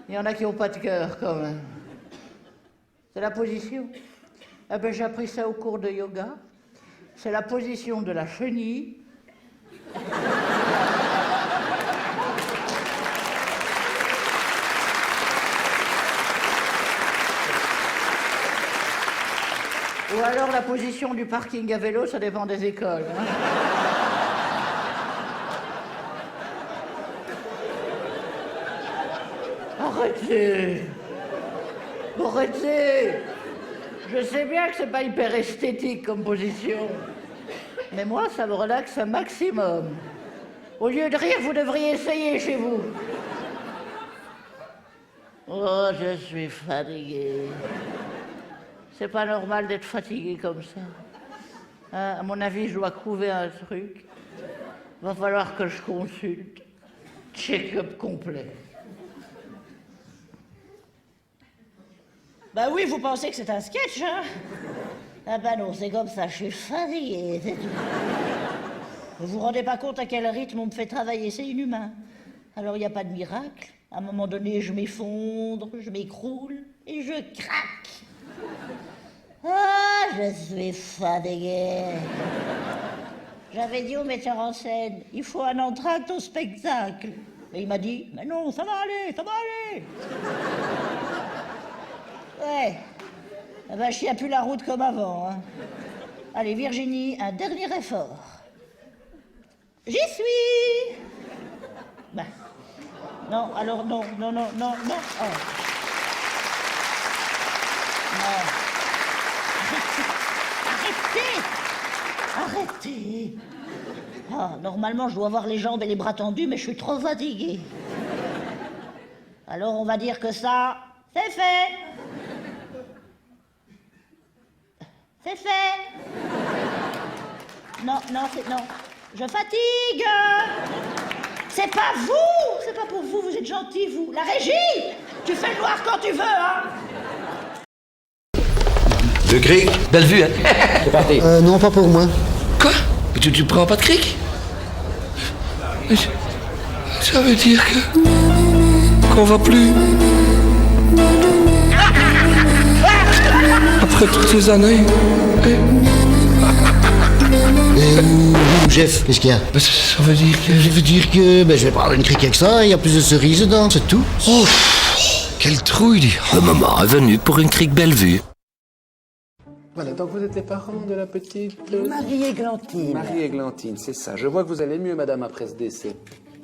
Il y en a qui n'ont pas de cœur, quand même. C'est la position. Eh ben, j'ai appris ça au cours de yoga. C'est la position de la chenille. Ou alors la position du parking à vélo, ça dépend des écoles. Hein. Arrêtez! Je sais bien que c'est pas hyper esthétique comme position, mais moi, ça me relaxe un maximum. Au lieu de rire, vous devriez essayer chez vous. Oh, je suis fatigué. C'est pas normal d'être fatigué comme ça. Hein, à mon avis, je dois couver un truc. Va falloir que je consulte. Check-up complet. Bah oui, vous pensez que c'est un sketch, hein? Ah bah non, c'est comme ça, je suis fatigué, c'est tout. Vous vous rendez pas compte à quel rythme on me fait travailler, c'est inhumain. Alors il n'y a pas de miracle. À un moment donné, je m'effondre, je m'écroule et je craque. Ah, je suis fatigué. J'avais dit au metteur en scène, il faut un entracte au spectacle. Et il m'a dit, mais non, ça va aller, ça va aller. Ouais. Ah ben, je tiens plus la route comme avant. Hein. Allez, Virginie, un dernier effort. J'y suis. Ben. Non, alors non. Oh. Non. Arrêtez. Ah, normalement, je dois avoir les jambes et les bras tendus, mais je suis trop fatiguée. Alors, on va dire que ça, c'est fait. C'est fait. Non. Je fatigue. C'est pas vous. C'est pas pour vous. Vous êtes gentil, vous. La régie. Tu fais le noir quand tu veux, hein. Le cric, belle vue, hein. C'est parti. Non, pas pour moi. Quoi? Tu prends pas de cric? Ça veut dire que... qu'on va plus. Après toutes ces années. Jeff, qu'est-ce qu'il y a? Ça veut dire que... Ça veut dire que je vais prendre une crique avec ça, il y a plus de cerises dedans, c'est tout. Oh, quelle trouille! Le moment est venu pour une crique Bellevue. Voilà, donc vous êtes les parents de la petite... Marie-Églantine. Marie-Églantine, c'est ça. Je vois que vous allez mieux, madame, après ce décès.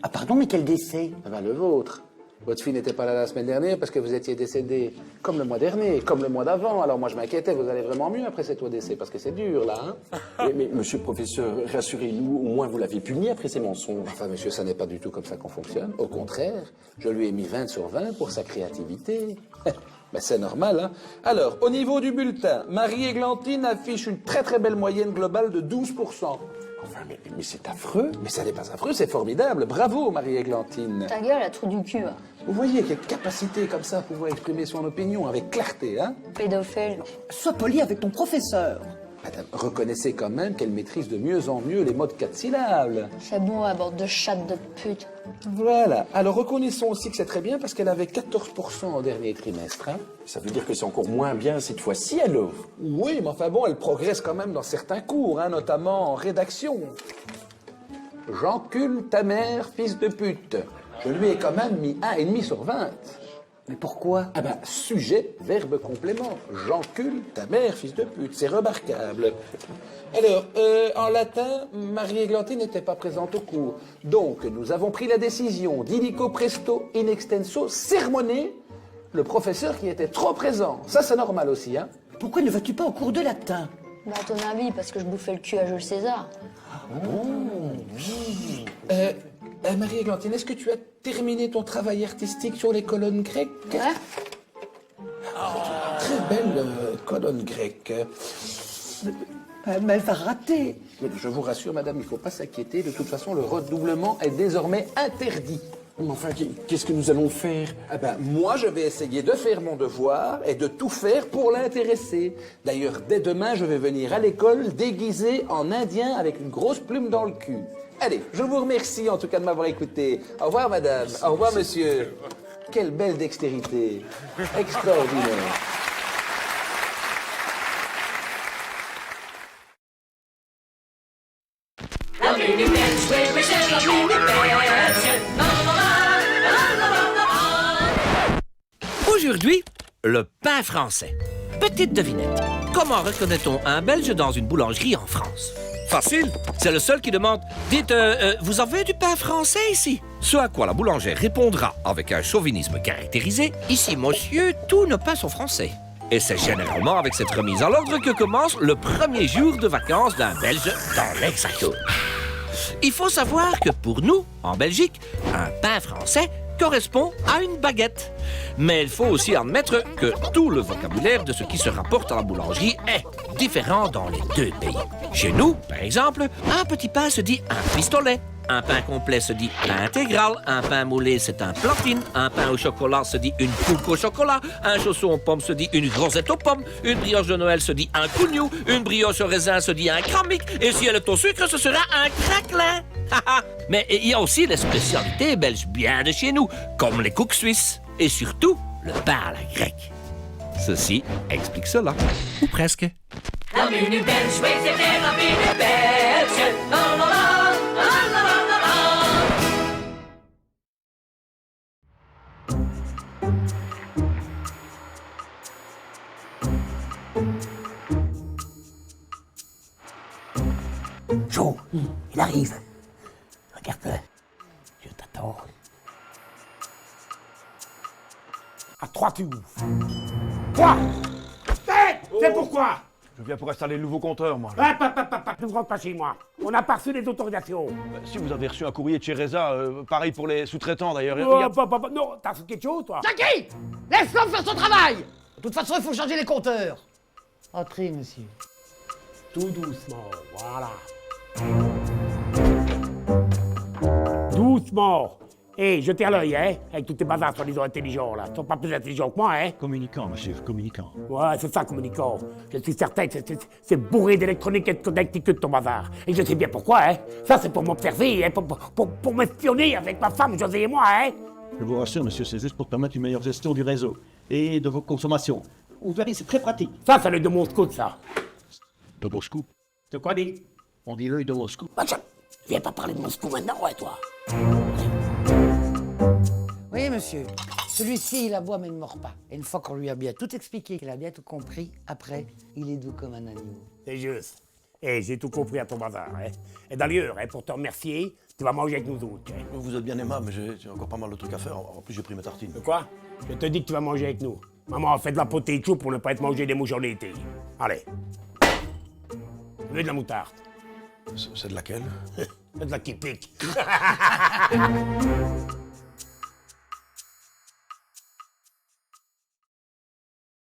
Ah pardon, mais quel décès? Ah ben, le vôtre. Votre fille n'était pas là la semaine dernière parce que vous étiez décédé comme le mois dernier, comme le mois d'avant. Alors moi je m'inquiétais, vous allez vraiment mieux après cet décès parce que c'est dur là, hein. Mais monsieur le professeur, rassurez-nous, au moins vous l'avez puni après ces mensonges. Enfin monsieur, ça n'est pas du tout comme ça qu'on fonctionne. Au contraire, je lui ai mis 20 sur 20 pour sa créativité. Ben c'est normal, hein. Alors, au niveau du bulletin, Marie-Églantine affiche une très très belle moyenne globale de 12%. Enfin, mais c'est affreux. Mais ça n'est pas affreux, c'est formidable. Bravo, Marie-Églantine. Ta gueule, a trou du cul, hein. Vous voyez quelle capacité comme ça à pouvoir exprimer son opinion avec clarté, hein. Pédophile. Sois poli avec ton professeur. Madame, reconnaissez quand même qu'elle maîtrise de mieux en mieux les mots de 4 syllabes. C'est bon, à bord de chatte de pute. Voilà. Alors reconnaissons aussi que c'est très bien parce qu'elle avait 14% au dernier trimestre, hein. Ça veue dire que c'est encore moins bien cette fois-ci alors? Oui, mais enfin bon, elle progresse quand même dans certains cours, hein, notamment en rédaction. J'encule ta mère, fils de pute. Je lui ai quand même mis 1,5 sur 20. Mais pourquoi? Ah ben, sujet, verbe, complément. J'encule ta mère, fils de pute. C'est remarquable. Alors, en latin, Marie-Églantine n'était pas présente au cours. Donc, nous avons pris la décision d'illico presto in extenso sermoner le professeur qui était trop présent. Ça, c'est normal aussi, hein. Pourquoi ne vas-tu pas au cours de latin? Bah, à ton avis, parce que je bouffais le cul à Jules César. Marie-Églantine, est-ce que tu as terminé ton travail artistique sur les colonnes grecques? Ouais. Très belle colonne grecque. Mais elle va rater. Mais je vous rassure, madame, il ne faut pas s'inquiéter. De toute façon, le redoublement est désormais interdit. Mais enfin, qu'est-ce que nous allons faire? Ah ben, moi, je vais essayer de faire mon devoir et de tout faire pour l'intéresser. D'ailleurs, dès demain, je vais venir à l'école déguisé en indien avec une grosse plume dans le cul. Allez, je vous remercie en tout cas de m'avoir écouté. Au revoir, madame. Au revoir, monsieur. Quelle belle dextérité. Extraordinaire. Aujourd'hui, le pain français. Petite devinette. Comment reconnaît-on un Belge dans une boulangerie en France? Facile, c'est le seul qui demande « Dites, vous avez du pain français ici ?» Ce à quoi la boulangère répondra avec un chauvinisme caractérisé « Ici, monsieur, tous nos pains sont français. » Et c'est généralement avec cette remise en ordre que commence le premier jour de vacances d'un Belge dans l'Hexagone. Il faut savoir que pour nous, en Belgique, un pain français correspond à une baguette. Mais il faut aussi admettre que tout le vocabulaire de ce qui se rapporte à la boulangerie est différent dans les deux pays. Chez nous, par exemple, un petit pain se dit un pistolet. Un pain complet se dit pain intégral, un pain moulé c'est un platine, un pain au chocolat se dit une coupe au chocolat, un chausson aux pommes se dit une rosette aux pommes, une brioche de Noël se dit un cougnou, une brioche au raisin se dit un cramique, et si elle est au sucre, ce sera un craquelin. Mais il y a aussi les spécialités belges bien de chez nous, comme les cooks suisses, et surtout le pain à la grecque. Ceci explique cela, ou presque. La minute belge, oui, c'était la minute belge. La, la, la, la, la, la, la. Joe, il arrive. Regarde-le. Je t'attends. À 3, tu ouvres. 3. C'est pourquoi? Je viens pour installer le nouveau compteur, moi. Ne rentre pas chez moi. On n'a pas reçu les autorisations. Si vous avez reçu un courrier de chez Reza, pareil pour les sous-traitants d'ailleurs. Non, t'as reçu quelque chose, toi? Jackie! Laisse l'homme faire son travail! De toute façon, il faut changer les compteurs. Entrez, monsieur. Tout doucement, voilà. Doucement. Hé, jetez à l'œil, hein, avec tous tes bazars soi-disant intelligents, là. Ils sont pas plus intelligents que moi, hein. Communicant, monsieur, communicant. Ouais, c'est ça, communicant. Je suis certain que c'est bourré d'électronique et de connecticut, ton bazar. Et je sais bien pourquoi, hein. Ça, c'est pour m'observer, hein, pour m'espionner avec ma femme, José et moi, hein. Je vous rassure, monsieur, c'est juste pour permettre une meilleure gestion du réseau et de vos consommations. Vous verrez, c'est très pratique. Ça, c'est l'œil de Moscou, ça. De Moscou? De quoi dit? On dit l'œil de Moscou. Bah, tiens, viens pas parler de Moscou maintenant, ouais, toi. Oui, monsieur. Celui-ci, il aboie mais il ne mord pas. Et une fois qu'on lui a bien tout expliqué, qu'il a bien tout compris, après, il est doux comme un agneau. C'est juste. Eh, j'ai tout compris à ton bazar, hein. Et d'ailleurs, hein, pour te remercier, tu vas manger avec nous autres, hein. Vous êtes bien aimable, mais j'ai encore pas mal de trucs à faire. En plus, j'ai pris mes tartines. De quoi? Je te dis que tu vas manger avec nous. Maman a fait de la potée de chou pour ne pas être mangé des mouches en été. Allez. Tu veux de la moutarde? C'est de laquelle? C'est de la qui pique.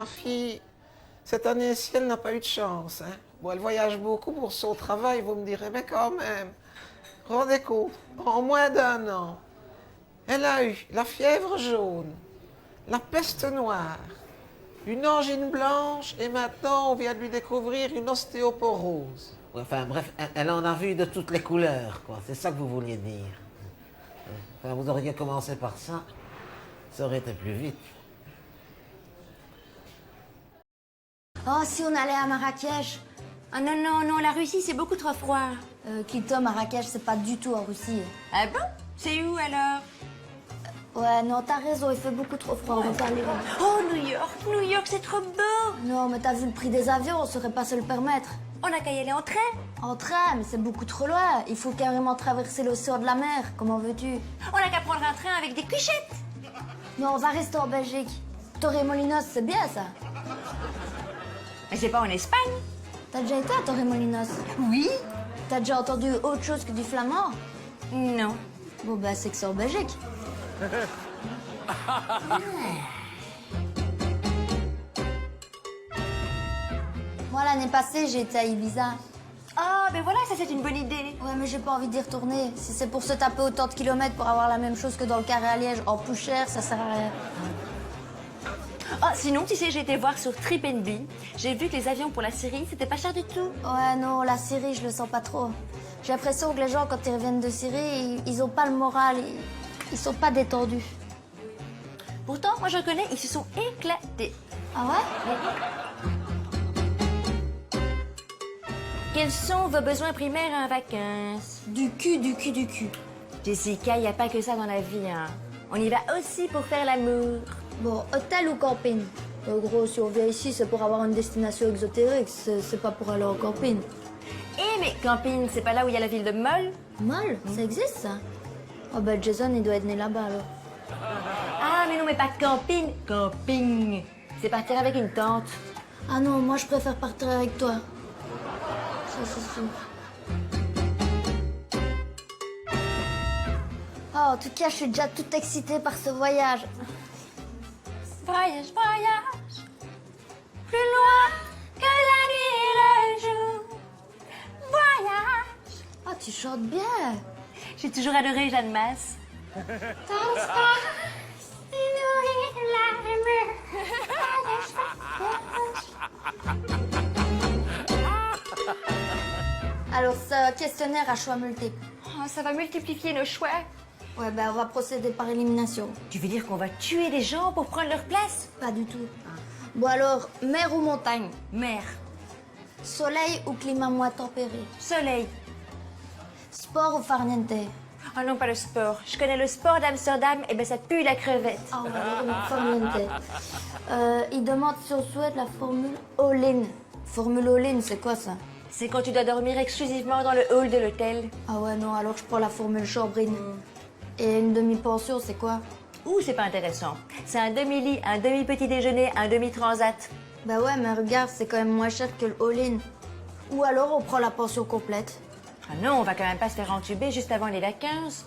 Ma fille, cette année-ci, elle n'a pas eu de chance. Hein. Bon, elle voyage beaucoup pour son travail, vous me direz, mais quand même, rendez compte, en moins d'1 an, elle a eu la fièvre jaune, la peste noire, une angine blanche, et maintenant, on vient de lui découvrir une ostéoporose. Enfin, bref, elle en a vu de toutes les couleurs, quoi. C'est ça que vous vouliez dire. Enfin, vous auriez commencé par ça, ça aurait été plus vite. Oh, si on allait à Marrakech. Ah non, non, non, la Russie, c'est beaucoup trop froid. Quito, Marrakech, c'est pas du tout en Russie. Ah bon? C'est où, alors? Ouais, non, t'as raison, il fait beaucoup trop froid, on va pas aller là. Oh, New York, c'est trop beau! Non, mais t'as vu le prix des avions, on saurait pas se le permettre. On a qu'à y aller en train. En train, mais c'est beaucoup trop loin. Il faut carrément traverser l'océan de la mer, comment veux-tu? On a qu'à prendre un train avec des cuchettes. Non, on va rester en Belgique. Torremolinos, c'est bien, ça. Mais c'est pas en Espagne. T'as déjà été à Torremolinos? Oui. T'as déjà entendu autre chose que du flamand? Non. Bon, bah, c'est que c'est en Belgique. Moi, l'année passée, j'ai été à Ibiza. Ah, ben voilà, ça c'est une bonne idée. Ouais, mais j'ai pas envie d'y retourner. Si c'est pour se taper autant de kilomètres pour avoir la même chose que dans le Carré à Liège, en plus cher, ça sert à rien. Ah, sinon, tu sais, j'ai été voir sur TripNB. J'ai vu que les avions pour la Syrie, c'était pas cher du tout. Ouais, non, la Syrie, je le sens pas trop. J'ai l'impression que les gens, quand ils reviennent de Syrie, ils ont pas le moral, ils sont pas détendus. Pourtant, moi je reconnais, ils se sont éclatés. Ah ouais? Quels sont vos besoins primaires en vacances? Du cul, du cul, du cul. Jessica, il n'y a pas que ça dans la vie, hein. On y va aussi pour faire l'amour. Bon, hôtel ou camping? En gros, si on vient ici, c'est pour avoir une destination exotérique, c'est pas pour aller en camping. Eh, mais camping, c'est pas là où il y a la ville de Moll? Moll? Ça existe, ça? Oh, ben Jason, il doit être né là-bas, alors. Ah, mais non, mais pas camping, camping. C'est partir avec une tente. Ah non, moi, je préfère partir avec toi. Ça, c'est sûr. Oh, en tout cas, je suis déjà toute excitée par ce voyage. Voyage, voyage, plus loin que la nuit et le jour. Voyage. Oh, tu chantes bien. J'ai toujours adoré Jeanne Masse. Alors, ce questionnaire à choix multiples. Oh, ça va multiplier nos choix. Ouais, ben on va procéder par élimination. Tu veux dire qu'on va tuer des gens pour prendre leur place? Pas du tout. Bon alors, mer ou montagne? Mer. Soleil ou climat moins tempéré? Soleil. Sport ou farniente? Oh non, pas le sport. Je connais le sport d'Amsterdam, et ben ça pue la crevette. Ah, on va dire farniente. Il demande si on souhaite la formule all-in. Formule all-in, c'est quoi ça? C'est quand tu dois dormir exclusivement dans le hall de l'hôtel. Ah ouais, non, alors je prends la formule chambrine. Et une demi-pension, c'est quoi? Ouh, c'est pas intéressant. C'est un demi-lit, un demi-petit déjeuner, un demi-transat. Bah ouais, mais regarde, c'est quand même moins cher que le all-in. Ou alors on prend la pension complète. Ah non, on va quand même pas se faire entuber juste avant les vacances.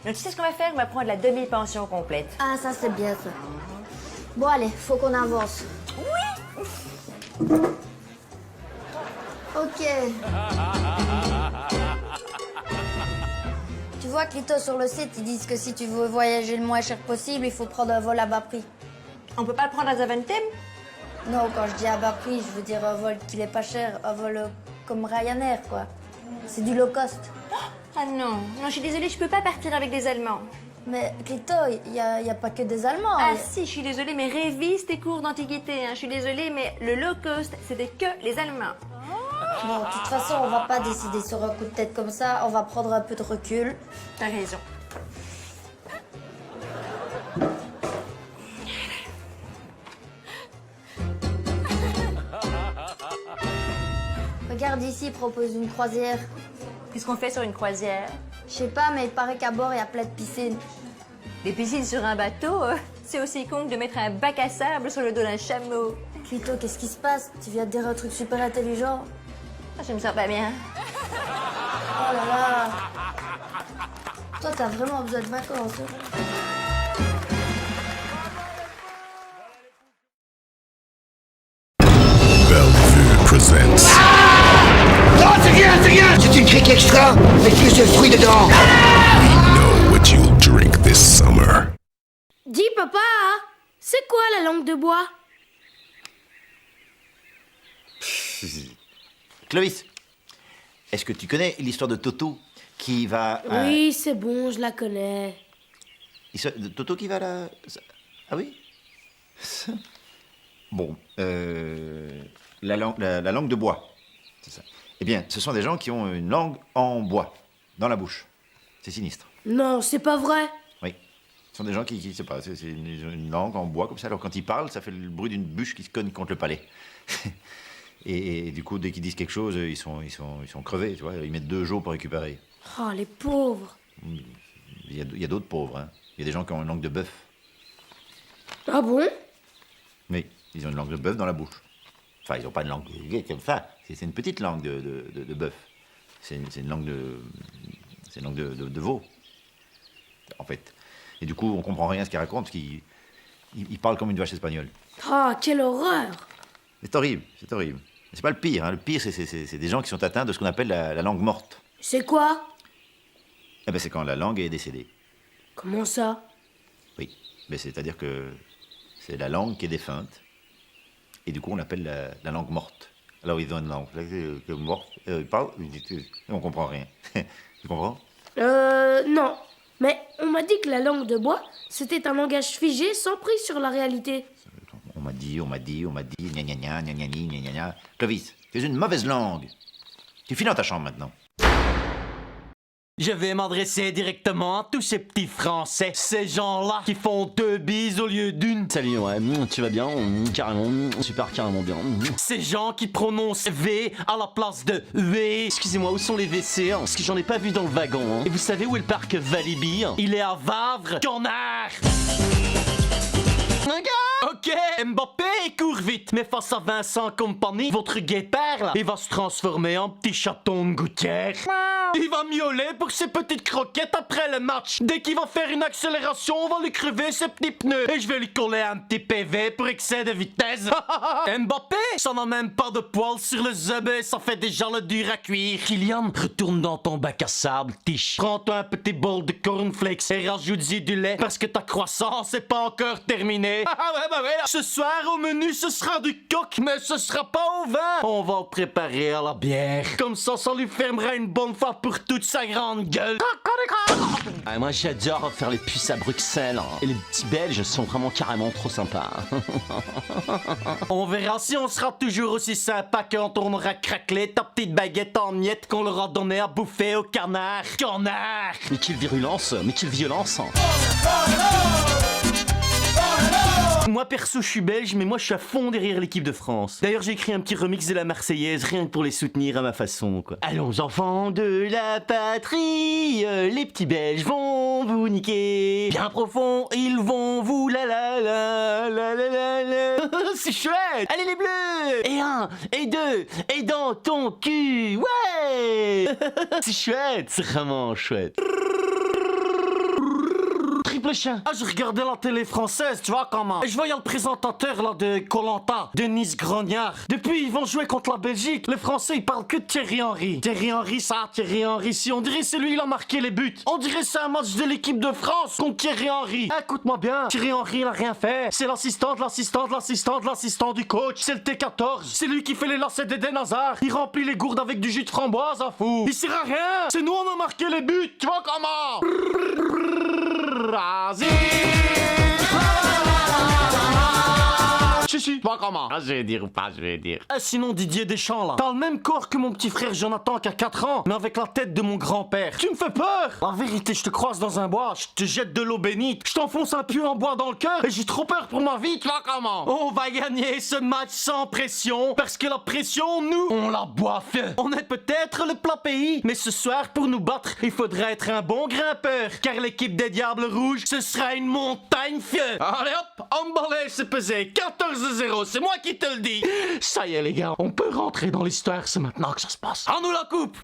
Donc tu sais ce qu'on va faire? On va prendre la demi-pension complète. Ah, ça c'est bien ça. Bon allez, faut qu'on avance. Oui. Ok. Tu vois, Clito, sur le site, ils disent que si tu veux voyager le moins cher possible, il faut prendre un vol à bas prix. On peut pas le prendre à Zaventem? Non, quand je dis à bas prix, je veux dire un vol qui n'est pas cher, un vol comme Ryanair, quoi. C'est du low cost. Ah non, non, je suis désolée, je peux pas partir avec des Allemands. Mais Clito, il y a pas que des Allemands. Ah si, je suis désolée, mais révise tes cours d'antiquité. Hein. Je suis désolée, mais le low cost, c'était que les Allemands. Bon, de toute façon, on va pas décider sur un coup de tête comme ça. On va prendre un peu de recul. T'as raison. Regarde ici, il propose une croisière. Qu'est-ce qu'on fait sur une croisière? Je sais pas, mais il paraît qu'à bord, il y a plein de piscines. Des piscines sur un bateau, c'est aussi con que de mettre un bac à sable sur le dos d'un chameau. Clito, qu'est-ce qui se passe? Tu viens de dire un truc super intelligent. Ah, je me sens pas bien. Oh là là. Toi, t'as vraiment besoin de vacances. Bellevue presents. Non, c'est rien! C'est une crique extra, avec plus de fruits dedans. We know what you'll drink this summer. Dis, papa, c'est quoi la langue de bois? Clovis, est-ce que tu connais l'histoire de Toto qui va... Oui, c'est bon, je la connais. De Toto qui va à la... Ah oui? Bon, la langue de bois, c'est ça. Eh bien, ce sont des gens qui ont une langue en bois, dans la bouche. C'est sinistre. Non, c'est pas vrai. Oui. Ce sont des gens qui sais pas, c'est une langue en bois comme ça. Alors quand ils parlent, ça fait le bruit d'une bûche qui se cogne contre le palais. Et du coup, dès qu'ils disent quelque chose, ils sont crevés, tu vois. Ils mettent 2 jours pour récupérer. Oh, les pauvres. Il y a d'autres pauvres, hein. Il y a des gens qui ont une langue de bœuf. Ah bon? Oui, ils ont une langue de bœuf dans la bouche. Enfin, ils n'ont pas une langue comme ça. C'est une petite langue de bœuf. C'est une langue de veau, en fait. Et du coup, on comprend rien à ce qu'ils racontent, parce qu'ils parlent comme une vache espagnole. Ah, quelle horreur! C'est horrible, c'est horrible. Mais c'est pas le pire, hein. Le pire, c'est des gens qui sont atteints de ce qu'on appelle la langue morte. C'est quoi? Eh ben, c'est quand la langue est décédée. Comment ça? Oui, ben, c'est-à-dire que c'est la langue qui est défunte, et du coup, on l'appelle la langue morte. Alors, ils ont une langue morte, ils parlent, on comprend rien. Tu comprends? Non. Mais on m'a dit que la langue de bois, c'était un langage figé sans prise sur la réalité. On m'a dit, gna gna gna, gna gna gna gna gna. Clovis, tu es une mauvaise langue. Tu files dans ta chambre maintenant. Je vais m'adresser directement à tous ces petits Français, ces gens-là qui font 2 bises au lieu d'une. Salut, ouais, tu vas bien? Carrément, super, carrément bien. Ces gens qui prononcent V à la place de V. Excusez-moi, où sont les WC? Parce que j'en ai pas vu dans le wagon. Hein. Et vous savez où est le parc Walibi? Il est à Vavre, connard! Ok, Mbappé, il court vite. Mais face à Vincent Compagnie, votre guépard, là, il va se transformer en petit chaton de gouttière. Il va miauler pour ses petites croquettes après le match. Dès qu'il va faire une accélération, on va lui crever ses petits pneus. Et je vais lui coller un petit PV pour excès de vitesse. Mbappé, ça n'a même pas de poils sur le zub et ça fait déjà le dur à cuire. Kylian, retourne dans ton bac à sable, tiche. Prends-toi un petit bol de cornflakes et rajoute-y du lait parce que ta croissance n'est pas encore terminée. Ce soir, au menu, ce sera du coq, mais ce sera pas au vin. On va le préparer à la bière. Comme ça lui fermera une bonne fois pour toute sa grande gueule. Ah, moi, j'adore faire les puces à Bruxelles. Et les petits Belges sont vraiment carrément trop sympas. On verra si on sera toujours aussi sympa quand on aura craquelé ta petite baguette en miettes qu'on leur a donné à bouffer au canard. Connard! Mais quelle virulence, mais quelle violence. Moi perso je suis belge, mais moi je suis à fond derrière l'équipe de France. D'ailleurs j'ai écrit un petit remix de la Marseillaise, rien que pour les soutenir à ma façon quoi. Allons enfants de la patrie, les petits Belges vont vous niquer. Bien profond, ils vont vous la la la la la la la. C'est chouette. Allez les bleus. Et 1, et 2, et dans ton cul, ouais. C'est chouette, c'est vraiment chouette. Triple chien. Ah, je regardais la télé française, tu vois comment. Et je voyais le présentateur là de Koh-Lanta, Denis Grognard. Depuis, ils vont jouer contre la Belgique. Les Français, ils parlent que de Thierry Henry. Thierry Henry, ça, Thierry Henry, si. On dirait c'est lui, il a marqué les buts. On dirait c'est un match de l'équipe de France contre Thierry Henry. Ah, écoute-moi bien, Thierry Henry, il a rien fait. C'est l'assistant du coach. C'est le T14. C'est lui qui fait les lacets d'Eden Hazard. Il remplit les gourdes avec du jus de framboise, à fou. Il sert à rien. C'est nous, on a marqué les buts, tu vois comment. Brasil. Si, pas comment. Ah, je vais dire ou pas, je vais dire. Ah, sinon, Didier Deschamps, là. T'as le même corps que mon petit frère Jonathan qui a 4 ans, mais avec la tête de mon grand-père. Tu me fais peur. La vérité, je te croise dans un bois, je te jette de l'eau bénite, je t'enfonce un pieu en bois dans le cœur, et j'ai trop peur pour ma vie, tu vois comment. On va gagner ce match sans pression, parce que la pression, nous, on la boiffe. On est peut-être le plat pays, mais ce soir, pour nous battre, il faudrait être un bon grimpeur, car l'équipe des Diables Rouges, ce sera une montagne fière. Allez hop, emballage c'est pesé, 14-0, c'est moi qui te le dis. Ça y est les gars, on peut rentrer dans l'histoire, c'est maintenant que ça se passe. À nous la coupe.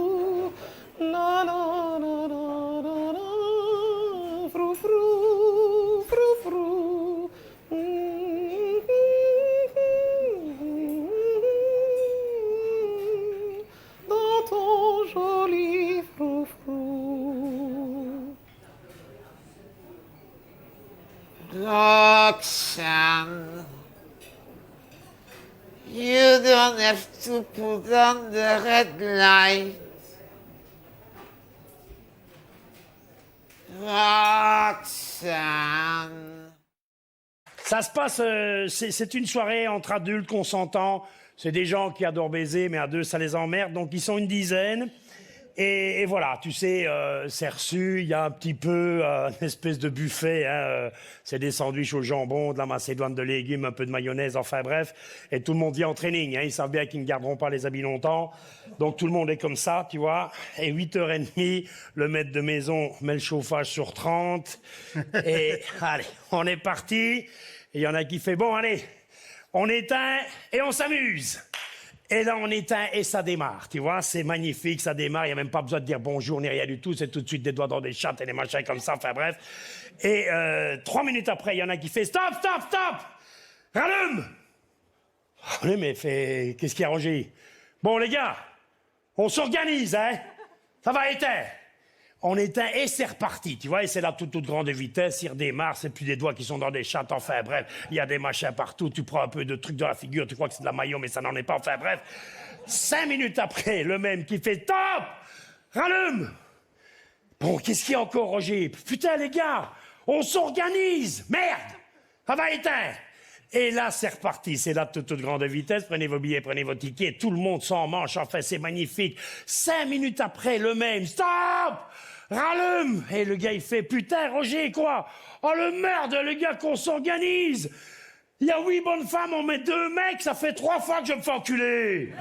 Dans ton joli froufrou. Roxanne, you don't have to put on the red light. Roxanne. Ça se passe, c'est une soirée entre adultes consentants. C'est des gens qui adorent baiser, mais à deux, ça les emmerde. Donc, ils sont une dizaine. Et voilà, tu sais, c'est reçu, il y a un petit peu une espèce de buffet, hein, c'est des sandwichs au jambon, de la macédoine de légumes, un peu de mayonnaise, enfin bref, et tout le monde vient en training, hein, ils savent bien qu'ils ne garderont pas les habits longtemps, donc tout le monde est comme ça, tu vois, et 8h30, le maître de maison met le chauffage sur 30, et allez, on est parti, et il y en a qui fait, bon allez, on éteint et on s'amuse. Et là, on éteint et ça démarre, tu vois, c'est magnifique, ça démarre, il n'y a même pas besoin de dire bonjour ni rien du tout, c'est tout de suite des doigts dans des chattes et des machins comme ça, enfin bref. Et 3 minutes après, il y en a qui fait stop, stop, stop, rallume. Oui, mais fait, qu'est-ce qui a rangé? Bon, les gars, on s'organise, hein, ça va éteindre. On éteint et c'est reparti, tu vois, et c'est là toute grande vitesse, il redémarre, c'est plus des doigts qui sont dans des chattes, enfin bref, il y a des machins partout, tu prends un peu de trucs dans la figure, tu crois que c'est de la maillot, mais ça n'en est pas, enfin bref. 5 minutes après, le même qui fait stop, rallume. Bon, qu'est-ce qu'il y a encore, Roger? Putain, les gars, on s'organise, merde, ça va éteindre. Et là, c'est reparti, c'est là toute grande vitesse, prenez vos billets, prenez vos tickets, tout le monde s'en mange, enfin, c'est magnifique. 5 minutes après, le même, stop, rallume. Et le gars, il fait, putain, Roger, quoi? Oh, le merde, le gars, qu'on s'organise. Il y a 8 bonnes femmes, on met 2 mecs, ça fait 3 fois que je me fais enculer.